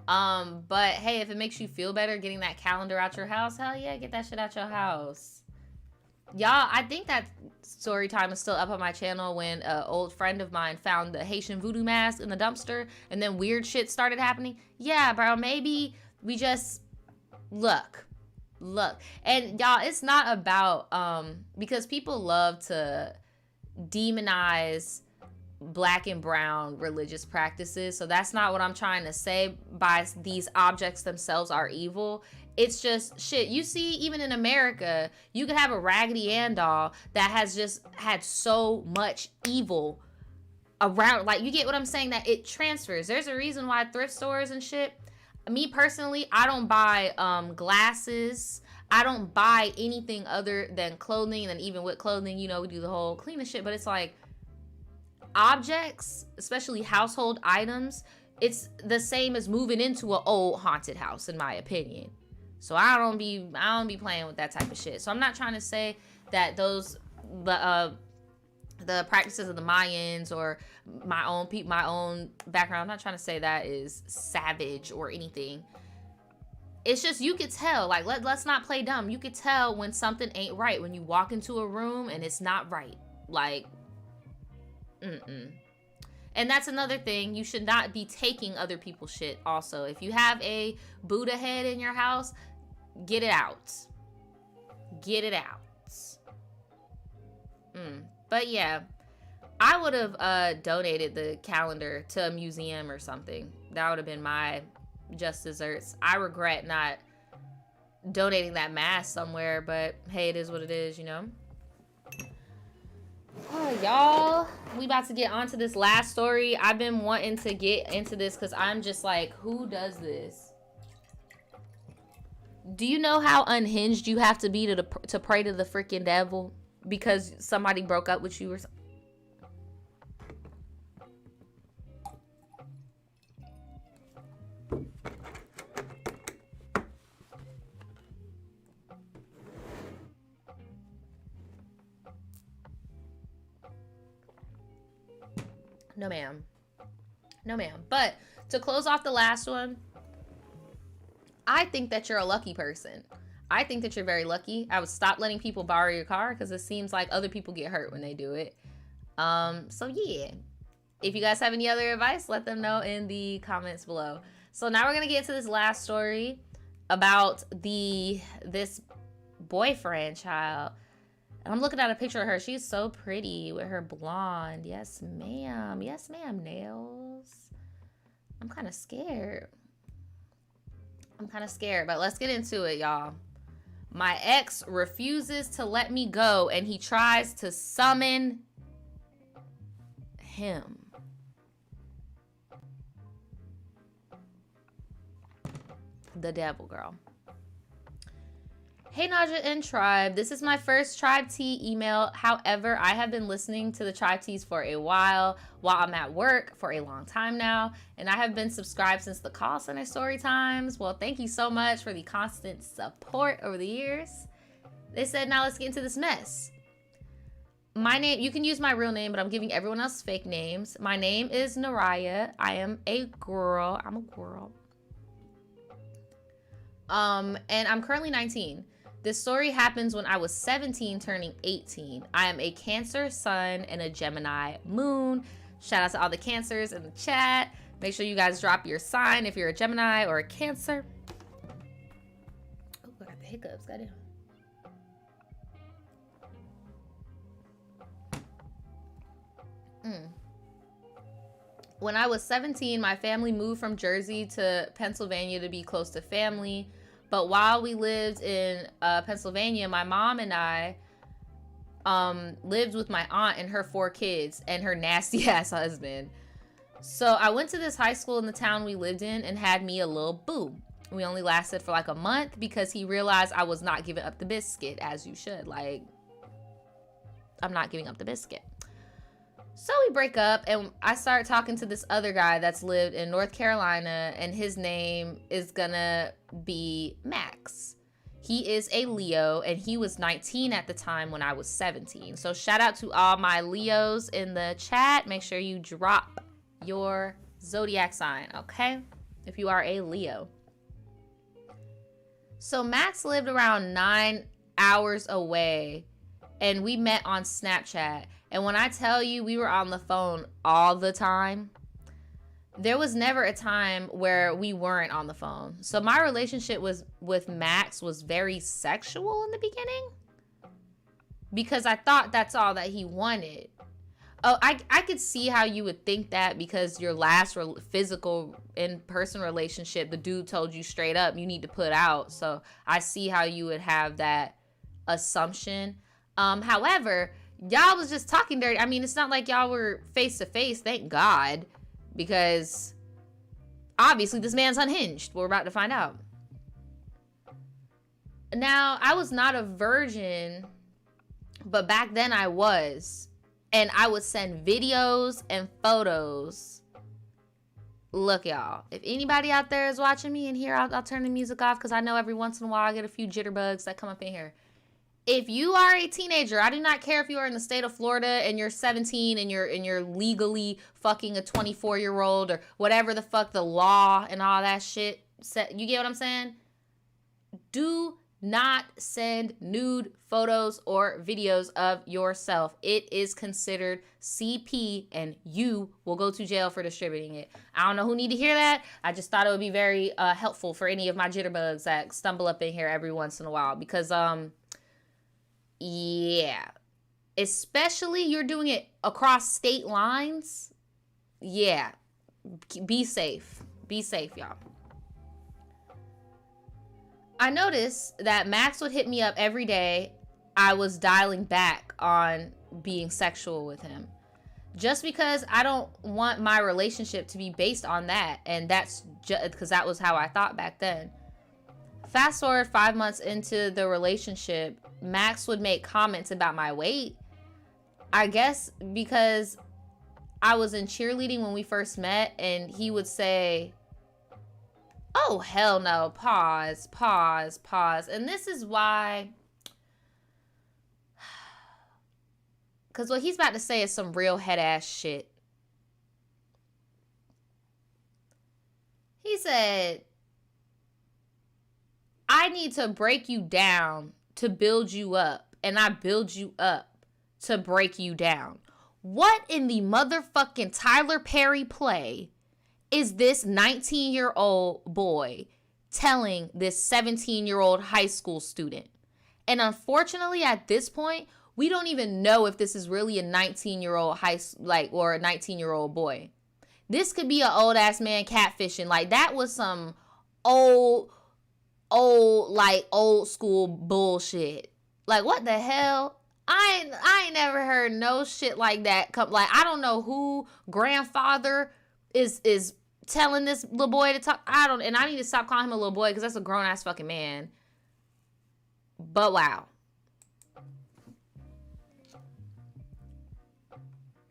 But hey, if it makes you feel better getting that calendar out your house, hell yeah, get that shit out your house. Y'all, I think that story time is still up on my channel when an old friend of mine found the Haitian voodoo mask in the dumpster and then weird shit started happening. Yeah, bro, maybe we just look. And y'all, it's not about, because people love to demonize black and brown religious practices. So that's not what I'm trying to say by these objects themselves are evil. It's just shit. You see, even in America, you could have a Raggedy Ann doll that has just had so much evil around. Like, you get what I'm saying? That it transfers. There's a reason why thrift stores and shit. Me personally, I don't buy glasses. I don't buy anything other than clothing. And then even with clothing, you know, we do the whole cleaning shit. But it's like objects, especially household items, it's the same as moving into an old haunted house, in my opinion. So I don't be playing with that type of shit. So I'm not trying to say that those the practices of the Mayans or my own background, I'm not trying to say that is savage or anything. It's just, you could tell, like, let's not play dumb. You could tell when something ain't right when you walk into a room and it's not right. Like, And that's another thing. You should not be taking other people's shit also. If you have a Buddha head in your house, get it out. Get it out. But yeah, I would have donated the calendar to a museum or something. That would have been my just desserts. I regret not donating that mask somewhere, but hey, it is what it is, you know? Oh, y'all, we about to get on to this last story. I've been wanting to get into this because I'm just like, who does this? Do you know how unhinged you have to be to pray to the freaking devil because somebody broke up with you or something? No, ma'am. No, ma'am. But to close off the last one, I think that you're a lucky person. I think that you're very lucky. I would stop letting people borrow your car because it seems like other people get hurt when they do it. So yeah. If you guys have any other advice, let them know in the comments below. So now we're going to get into this last story about this boyfriend child. And I'm looking at a picture of her. She's so pretty with her blonde. Yes, ma'am. Yes, ma'am, nails. I'm kind of scared. But let's get into it, y'all. My ex refuses to let me go, and he tries to summon him. The devil, girl. Hey Nadja and Tribe, this is my first Tribe Tea email. However, I have been listening to the Tribe Teas for a while I'm at work for a long time now, and I have been subscribed since the call center story times. Well, thank you so much for the constant support over the years. They said, now let's get into this mess. My name, you can use my real name, but I'm giving everyone else fake names. My name is Naraya. I am a girl. I'm a girl. And I'm currently 19. This story happens when I was 17, turning 18. I am a Cancer sun and a Gemini moon. Shout out to all the Cancers in the chat. Make sure you guys drop your sign if you're a Gemini or a Cancer. Oh, I got the hiccups. Goddamn. When I was 17, my family moved from Jersey to Pennsylvania to be close to family. But while we lived in Pennsylvania, my mom and I lived with my aunt and her 4 kids and her nasty ass husband. So I went to this high school in the town we lived in and had me a little boo. We only lasted for like a month because he realized I was not giving up the biscuit, as you should. Like, I'm not giving up the biscuit. So we break up and I start talking to this other guy that's lived in North Carolina, and his name is gonna be Max. He is a Leo and he was 19 at the time when I was 17. So shout out to all my Leos in the chat. Make sure you drop your zodiac sign, okay? If you are a Leo. So Max lived around 9 hours away and we met on Snapchat. And when I tell you we were on the phone all the time, there was never a time where we weren't on the phone. So my relationship with Max was very sexual in the beginning because I thought that's all that he wanted. Oh, I could see how you would think that because your last physical in-person relationship, the dude told you straight up you need to put out. So I see how you would have that assumption. However, y'all was just talking dirty. I mean, it's not like y'all were face to face, thank God, because obviously this man's unhinged. We're about to find out. Now, I was not a virgin, but back then I was. And I would send videos and photos. Look, y'all, if anybody out there is watching me in here, I'll turn the music off because I know every once in a while I get a few jitterbugs that come up in here. If you are a teenager, I do not care if you are in the state of Florida and you're 17 and you're legally fucking a 24-year-old or whatever the fuck the law and all that shit said. You get what I'm saying? Do not send nude photos or videos of yourself. It is considered CP and you will go to jail for distributing it. I don't know who need to hear that. I just thought it would be very helpful for any of my jitterbugs that stumble up in here every once in a while because yeah, especially you're doing it across state lines. Yeah, be safe. Be safe, y'all. I noticed that Max would hit me up every day. I was dialing back on being sexual with him just because I don't want my relationship to be based on that. And that's just because that was how I thought back then. Fast forward 5 months into the relationship, Max would make comments about my weight. I guess because I was in cheerleading when we first met, and he would say, oh, hell no, pause. And this is why, because what he's about to say is some real head ass shit. He said, I need to break you down to build you up, and I build you up to break you down. What in the motherfucking Tyler Perry play is this 19-year-old boy telling this 17-year-old high school student? And unfortunately, at this point, we don't even know if this is really a 19-year-old or a 19-year-old boy. This could be an old ass man catfishing. Like, that was some old school bullshit. Like, what the hell? I ain't never heard no shit like that come. Like, I don't know who grandfather is telling this little boy to talk. And I need to stop calling him a little boy because that's a grown ass fucking man. But wow.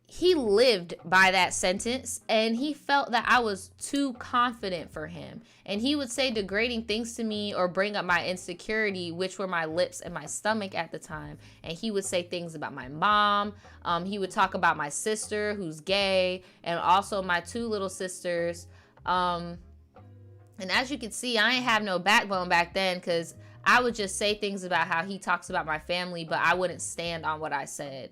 He lived by that sentence, and he felt that I was too confident for him. And he would say degrading things to me or bring up my insecurity, which were my lips and my stomach at the time. And he would say things about my mom. He would talk about my sister, who's gay, and also my 2 little sisters. And as you can see, I ain't have no backbone back then, because I would just say things about how he talks about my family, but I wouldn't stand on what I said.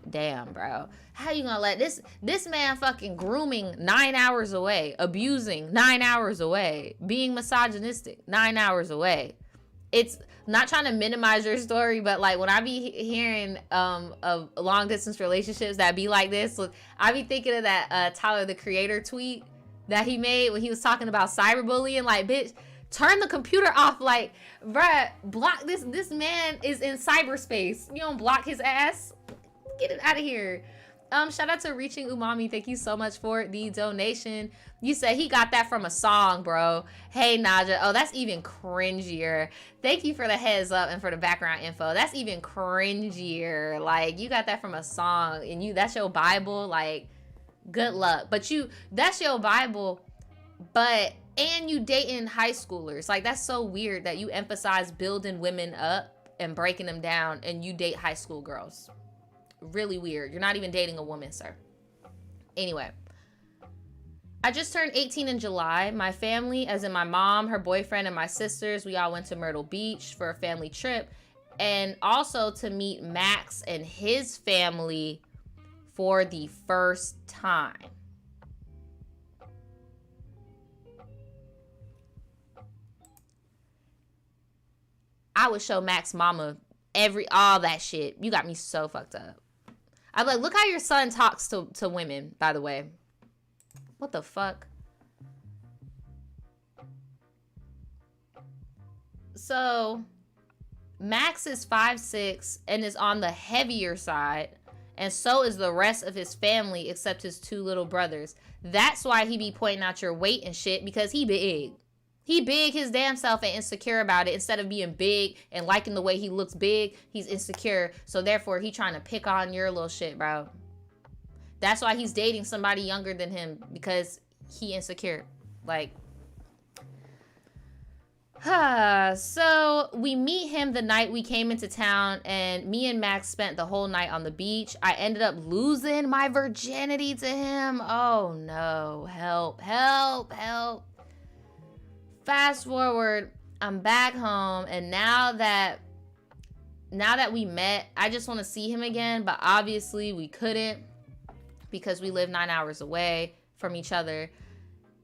Damn, bro. How you gonna let this man fucking grooming 9 hours away, abusing 9 hours away, being misogynistic 9 hours away? It's not trying to minimize your story, but like when I be hearing of long distance relationships that be like this, I be thinking of that Tyler the Creator tweet that he made when he was talking about cyberbullying. Like, bitch, turn the computer off. Like, bruh, block this man is in cyberspace. You don't block his ass. Get it out of here. Shout out to Reaching Umami. Thank you so much for the donation. You said he got that from a song, bro. Hey, Nadja. Oh, that's even cringier. Thank you for the heads up and for the background info. That's even cringier. Like, you got that from a song, and that's your Bible. Like, good luck. But that's your Bible, and you dating high schoolers. Like, that's so weird that you emphasize building women up and breaking them down, and you date high school girls. Really weird. You're not even dating a woman, sir. Anyway, I just turned 18 in July. My family, as in my mom, her boyfriend, and my sisters, we all went to Myrtle Beach for a family trip, and also to meet Max and his family for the first time. I would show Max mama all that shit. You got me so fucked up. I'm like, look how your son talks to women, by the way. What the fuck? So, Max is 5'6" and is on the heavier side. And so is the rest of his family, except his 2 little brothers. That's why he be pointing out your weight and shit, because he big. He big his damn self and insecure about it. Instead of being big and liking the way he looks big, he's insecure. So therefore, he trying to pick on your little shit, bro. That's why he's dating somebody younger than him, because he insecure. Like, so we meet him the night we came into town, and me and Max spent the whole night on the beach. I ended up losing my virginity to him. Oh no, help, help, help. Fast forward, I'm back home, and now that we met, I just want to see him again, but obviously we couldn't because we live 9 hours away from each other.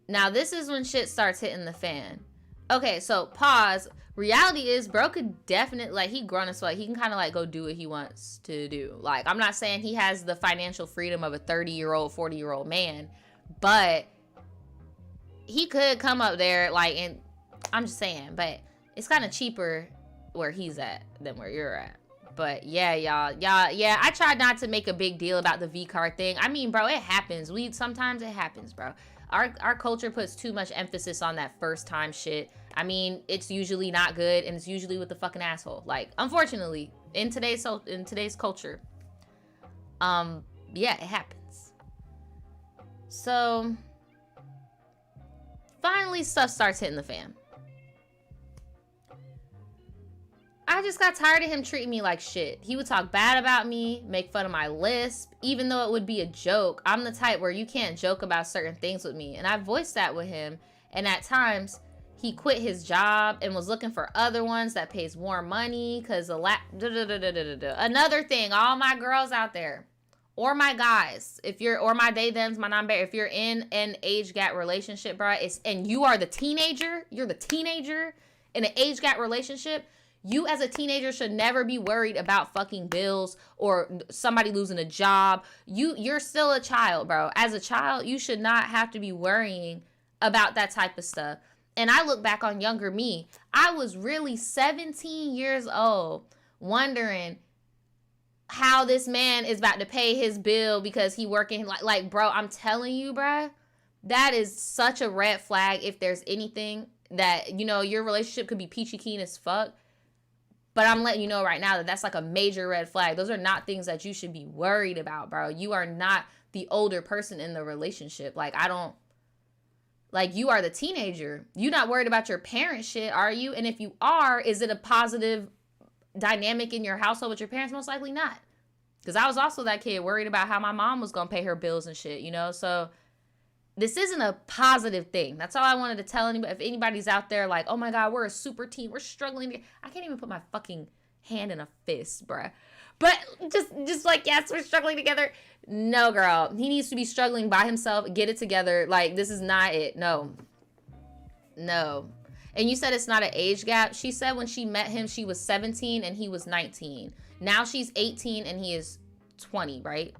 Now this is when shit starts hitting the fan. Okay, so pause. Reality is, bro could definitely, like, he grown as fuck. He can kind of like go do what he wants to do. Like, I'm not saying he has the financial freedom of a 30-year-old, 40-year-old man, but he could come up there, like, and I'm just saying, but it's kind of cheaper where he's at than where you're at. But yeah, y'all, yeah, I tried not to make a big deal about the V card thing. I mean, bro, it happens. Sometimes it happens, bro. Our culture puts too much emphasis on that first time shit. I mean, it's usually not good, and it's usually with the fucking asshole. Like, unfortunately, in today's culture, yeah, it happens. So finally, stuff starts hitting the fan. I just got tired of him treating me like shit. He would talk bad about me, make fun of my lisp, even though it would be a joke. I'm the type where you can't joke about certain things with me. And I voiced that with him. And at times, he quit his job and was looking for other ones that pays more money. Because another thing, all my girls out there, or my guys, or my they, thems, my non-binary, if you're in an age gap relationship, bro, and you are the teenager, you're the teenager in an age gap relationship, you as a teenager should never be worried about fucking bills or somebody losing a job. You're still a child, bro. As a child, you should not have to be worrying about that type of stuff. And I look back on younger me. I was really 17 years old, wondering how this man is about to pay his bill because he working. Like, bro, I'm telling you, bro, that is such a red flag. If there's anything that, your relationship could be peachy keen as fuck, But I'm letting you know right now that that's like a major red flag. Those are not things that you should be worried about, bro. You are not the older person in the relationship. Like, you are the teenager. You're not worried about your parent shit, are you? And if you are, is it a positive dynamic in your household with your parents? Most likely not. Because I was also that kid worried about how my mom was going to pay her bills and shit, you know? So this isn't a positive thing. That's all I wanted to tell anybody. If anybody's out there like, oh my God, we're a super team. We're struggling. I can't even put my fucking hand in a fist, bruh. But just like, yes, we're struggling together. No, girl. He needs to be struggling by himself. Get it together. Like, this is not it. No. And you said it's not an age gap. She said when she met him, she was 17 and he was 19. Now she's 18 and he is 20, right?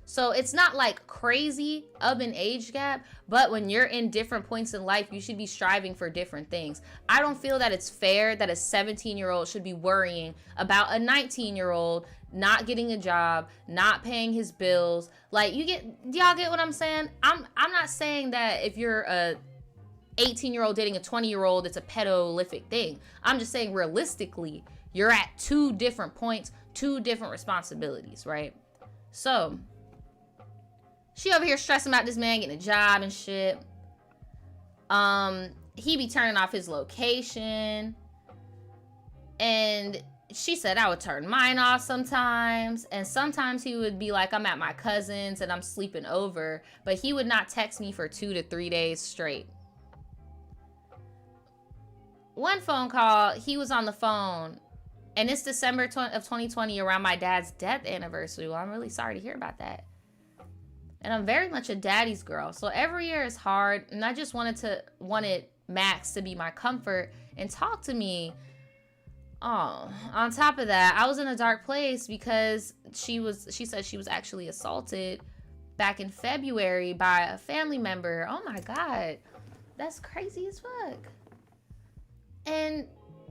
So it's not like crazy of an age gap, but when you're in different points in life, you should be striving for different things. I don't feel that it's fair that a 17-year-old should be worrying about a 19-year-old not getting a job, not paying his bills. Like, do y'all get what I'm saying? I'm not saying that if you're a 18-year-old dating a 20-year-old, it's a pedolithic thing. I'm just saying realistically, you're at two different points, two different responsibilities, right? So she over here stressing about this man getting a job and shit. He be turning off his location. And she said I would turn mine off sometimes. And sometimes he would be like, I'm at my cousin's and I'm sleeping over. But he would not text me for 2 to 3 days straight. One phone call, he was on the phone. And it's December of 2020 around my dad's death anniversary. Well, I'm really sorry to hear about that. And I'm very much a daddy's girl. So every year is hard. And I just wanted Max to be my comfort and talk to me. Oh, on top of that, I was in a dark place because she said she was actually assaulted back in February by a family member. Oh my God. That's crazy as fuck. And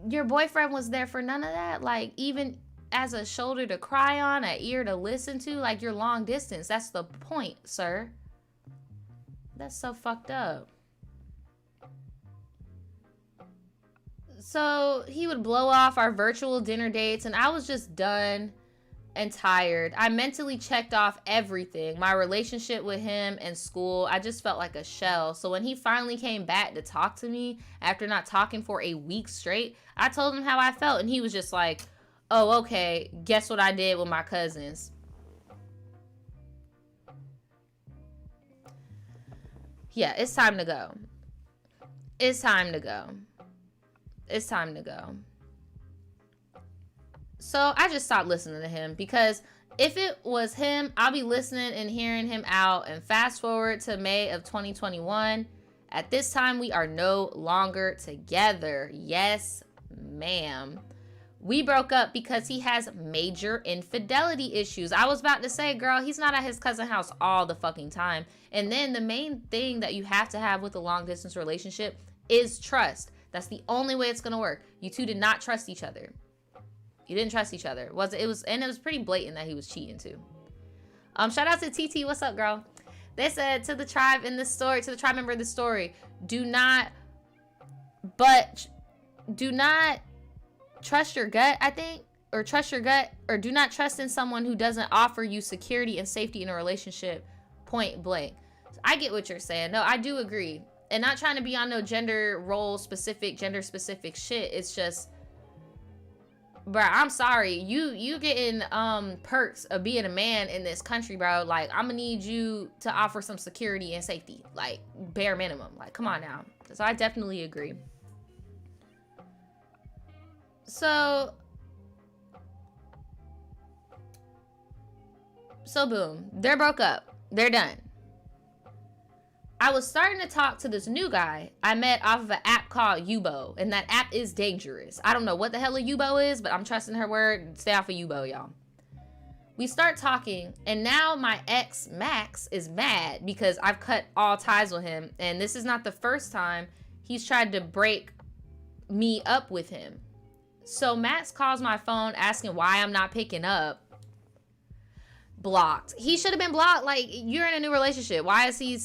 your boyfriend was there for none of that? Like, even as a shoulder to cry on, an ear to listen to? Like, you're long distance. That's the point, sir. That's so fucked up. So he would blow off our virtual dinner dates, and I was just done and tired. I mentally checked off everything. My relationship with him and school. I just felt like a shell. So when he finally came back to talk to me after not talking for a week straight, I told him how I felt, and he was just like, oh, okay, guess what I did with my cousins? Yeah, it's time to go. It's time to go. It's time to go. So I just stopped listening to him, because if it was him, I'll be listening and hearing him out. And fast forward to May of 2021. At this time, we are no longer together. Yes, ma'am. We broke up because he has major infidelity issues. I was about to say, girl, he's not at his cousin's house all the fucking time. And then the main thing that you have to have with a long distance relationship is trust. That's the only way it's gonna work. You two did not trust each other. You didn't trust each other. It was pretty blatant that he was cheating too. Shout out to TT. What's up, girl? They said to the tribe in this story, to the tribe member in this story, do not trust your gut, I think, or trust your gut, or do not trust in someone who doesn't offer you security and safety in a relationship, point blank. I get what you're saying. No, I do agree. And not trying to be on no gender specific shit. It's just, bro, I'm sorry. You getting perks of being a man in this country, bro. Like, I'm gonna need you to offer some security and safety, like bare minimum. Like, come on now. So I definitely agree. So boom, they're broke up. They're done. I was starting to talk to this new guy I met off of an app called Yubo, and that app is dangerous. I don't know what the hell a Yubo is, but I'm trusting her word. Stay off of Yubo, y'all. We start talking, and now my ex, Max, is mad because I've cut all ties with him, and this is not the first time he's tried to break me up with him. So Max calls my phone asking why I'm not picking up. Blocked. He should have been blocked. Like, you're in a new relationship. Why is he...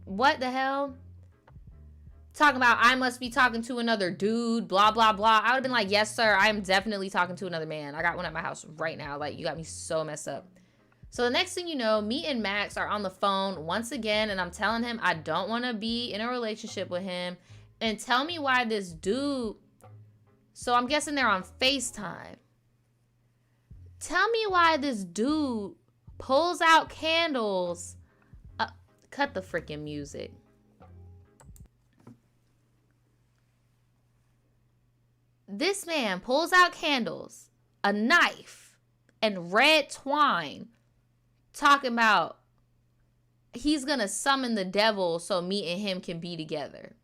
What the hell? talking about I must be talking to another dude, blah, blah, blah. I would have been like, yes, sir, I am definitely talking to another man. I got one at my house right now. Like, you got me so messed up. So the next thing you know, me and Max are on the phone once again, and I'm telling him I don't want to be in a relationship with him. And tell me why this dude, so I'm guessing they're on FaceTime. Tell me why this dude pulls out candles. Cut the freaking music. This man pulls out candles, a knife, and red twine, talking about he's gonna summon the devil so me and him can be together.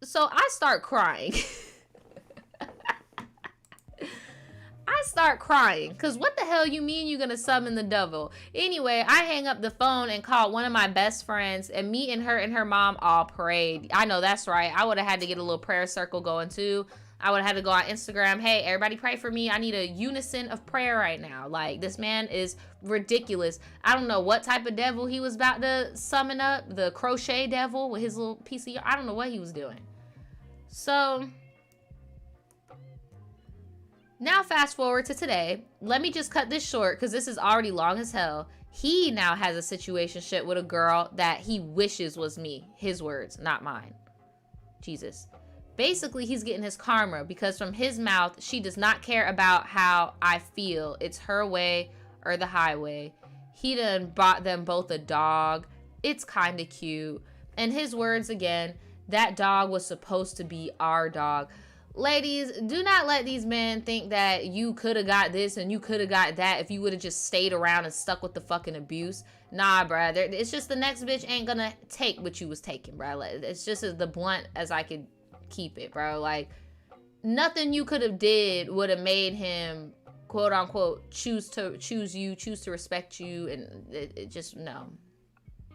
So I start crying. I start crying because what the hell you mean you're gonna summon the devil? Anyway, I hang up the phone and called one of my best friends, and me and her mom all prayed. I know that's right. I would have had to get a little prayer circle going too. I would have had to go on Instagram. Hey, everybody pray for me. I need a unison of prayer right now. Like, this man is ridiculous. I don't know what type of devil he was about to summon up. The crochet devil with his little piece of, I don't know what he was doing. So now fast forward to today. Let me just cut this short because this is already long as hell. He now has a situationship with a girl that he wishes was me. His words, not mine. Jesus. Basically, he's getting his karma because from his mouth, she does not care about how I feel. It's her way or the highway. He done bought them both a dog. It's kind of cute. And his words again, that dog was supposed to be our dog. Ladies, do not let these men think that you could have got this and you could have got that if you would have just stayed around and stuck with the fucking abuse. Nah, bruh. It's just the next bitch ain't gonna take what you was taking, bruh. It's just as the blunt as I could keep it, bro. Like, nothing you could have did would have made him, quote unquote, choose you, choose to respect you, and it just, no.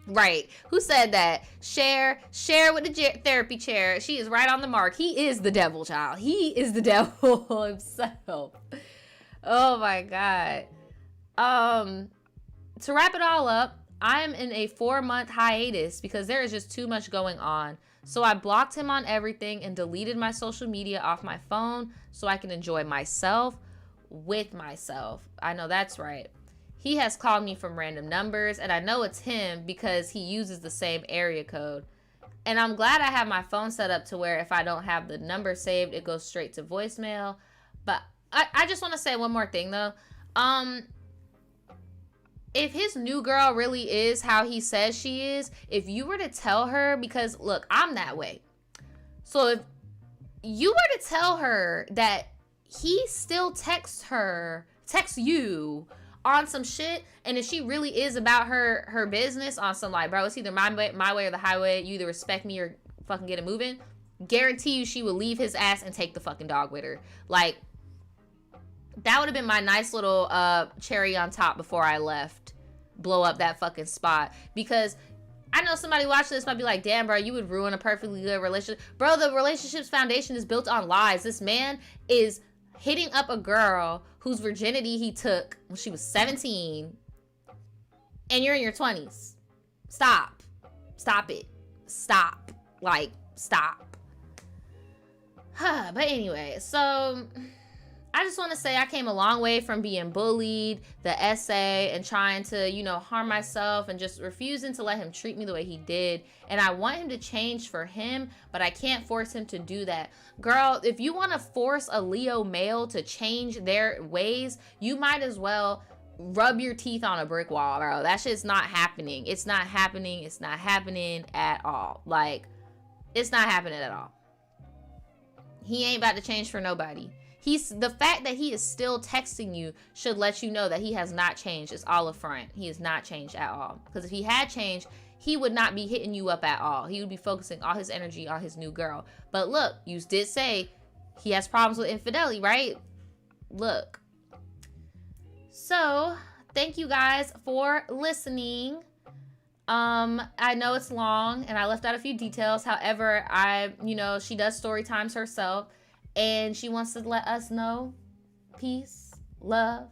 Right. Who said that? Share with the therapy chair. She is right on the mark. He is the devil, child. He is the devil himself. Oh my God. To wrap it all up, I'm in a 4-month hiatus because there is just too much going on. So I blocked him on everything and deleted my social media off my phone so I can enjoy myself with myself. I know that's right. He has called me from random numbers, and I know it's him because he uses the same area code. And I'm glad I have my phone set up to where if I don't have the number saved, it goes straight to voicemail. But I just want to say one more thing, though. If his new girl really is how he says she is, if you were to tell her, because look, I'm that way. So if you were to tell her that he still texts you on some shit, and if she really is about her business on some like, bro, it's either my way or the highway, you either respect me or fucking get it moving, guarantee you she will leave his ass and take the fucking dog with her. Like, that would have been my nice little cherry on top before I left. Blow up that fucking spot. Because I know somebody watching this might be like, damn, bro, you would ruin a perfectly good relationship. Bro, the relationship's foundation is built on lies. This man is hitting up a girl whose virginity he took when she was 17. And you're in your 20s. Stop. Stop it. Stop. Like, stop. But anyway, so I just want to say I came a long way from being bullied, the essay, and trying to, harm myself and just refusing to let him treat me the way he did. And I want him to change for him, but I can't force him to do that. Girl, if you want to force a Leo male to change their ways, you might as well rub your teeth on a brick wall, bro. That shit's not happening. It's not happening. It's not happening at all. Like, it's not happening at all. He ain't about to change for nobody. The fact that he is still texting you should let you know that he has not changed. It's all a front. He has not changed at all. Because if he had changed, he would not be hitting you up at all. He would be focusing all his energy on his new girl. But look, you did say he has problems with infidelity, right? Look. So, thank you guys for listening. I know it's long and I left out a few details. However, she does story times herself. And she wants to let us know peace, love,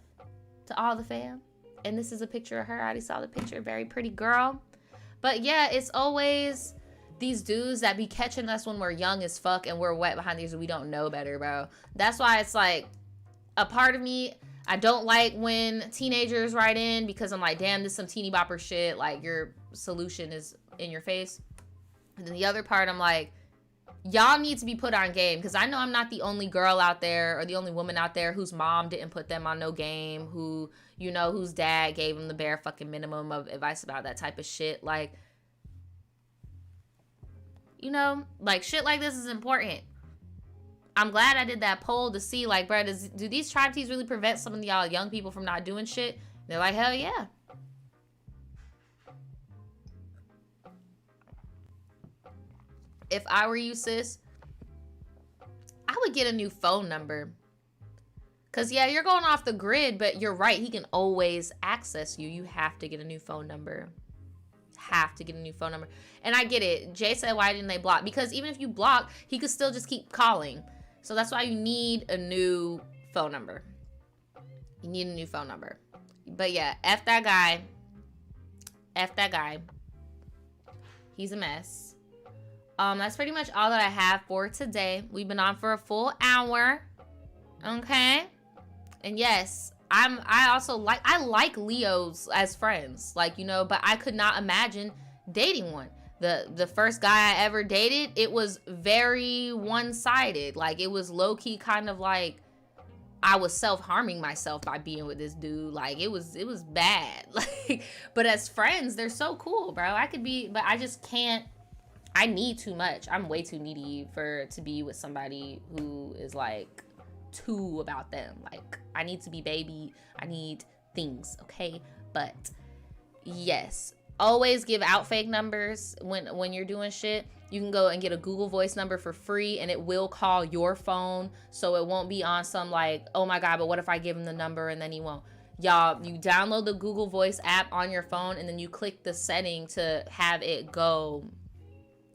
to all the fam. And this is a picture of her. I already saw the picture. Very pretty girl. But yeah, it's always these dudes that be catching us when we're young as fuck and we're wet behind these and we don't know better, bro. That's why it's like a part of me, I don't like when teenagers write in because I'm like, damn, this is some teeny bopper shit. Like, your solution is in your face. And then the other part, I'm like, y'all need to be put on game, because I know I'm not the only girl out there or the only woman out there whose mom didn't put them on no game, who, you know, whose dad gave them the bare fucking minimum of advice about that type of shit. Like, you know, like, shit like this is important. I'm glad I did that poll to see, like, bro, do these tribe teas really prevent some of y'all young people from not doing shit? And they're like, hell yeah. If I were you, sis, I would get a new phone number. Because, yeah, you're going off the grid, but you're right. He can always access you. You have to get a new phone number. Have to get a new phone number. And I get it. Jay said, why didn't they block? Because even if you block, he could still just keep calling. So that's why you need a new phone number. You need a new phone number. But yeah, F that guy. F that guy. He's a mess. That's pretty much all that I have for today. We've been on for a full hour. Okay. And yes, I also like Leos as friends. Like, you know, but I could not imagine dating one. The first guy I ever dated, it was very one-sided. Like, it was low-key kind of like I was self-harming myself by being with this dude. Like, it was bad. Like, but as friends, they're so cool, bro. I could be, but I just can't. I need too much. I'm way too needy to be with somebody who is like too about them. Like, I need to be baby. I need things, okay? But yes, always give out fake numbers when you're doing shit. You can go and get a Google Voice number for free and it will call your phone. So it won't be on some like, oh my God, but what if I give him the number and then he won't? Y'all, you download the Google Voice app on your phone and then you click the setting to have it go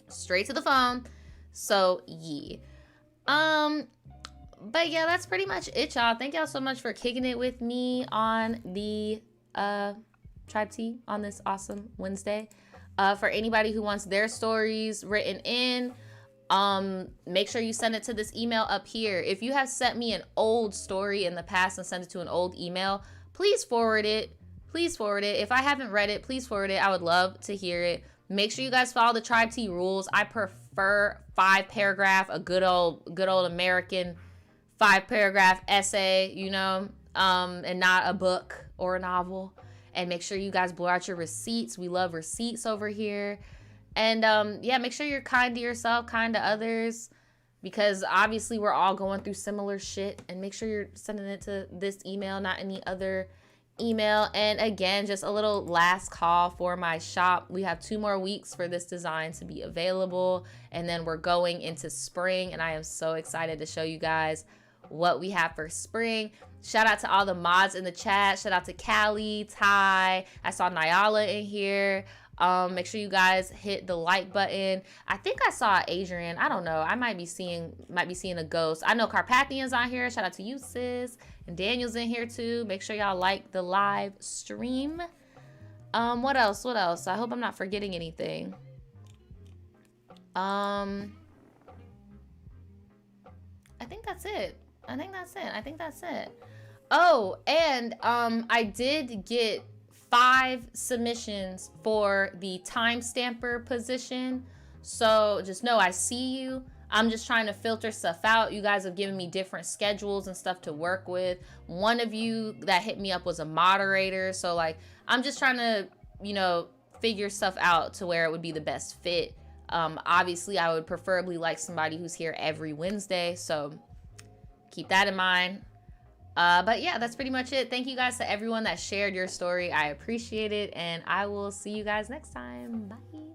straight to the phone. So yeah. But yeah, that's pretty much it, y'all. Thank y'all so much for kicking it with me on the Tribe Tea on this awesome Wednesday. For anybody who wants their stories written in, make sure you send it to this email up here. If you have sent me an old story in the past and sent it to an old email, please forward it. Please forward it. If I haven't read it, please forward it. I would love to hear it. Make sure you guys follow the Tribe Tea rules. I prefer 5-paragraph, a good old American 5-paragraph essay, you know, and not a book or a novel. And make sure you guys blow out your receipts. We love receipts over here. And yeah, make sure you're kind to yourself, kind to others, because obviously we're all going through similar shit. And make sure you're sending it to this email, not any other email. And again, just a little last call for my shop. We have 2 more weeks for this design to be available, and then we're going into spring, and I am so excited to show you guys what we have for spring. Shout out to all the mods in the chat. Shout out to Callie, Ty. I saw Nyala in here. Make sure you guys hit the like button. I think I saw Adrian. I don't know. I might be seeing a ghost. I know Carpathian's on here. Shout out to you, sis. And Daniel's in here too. Make sure y'all like the live stream. What else? What else? I hope I'm not forgetting anything. I think that's it. I think that's it. Oh, and I did get 5 submissions for the timestamper position. So just know I see you. I'm just trying to filter stuff out. You guys have given me different schedules and stuff to work with. One of you that hit me up was a moderator. So like, I'm just trying to, you know, figure stuff out to where it would be the best fit. Obviously I would preferably like somebody who's here every Wednesday. So keep that in mind. But yeah, that's pretty much it. Thank you guys to everyone that shared your story. I appreciate it. And I will see you guys next time. Bye.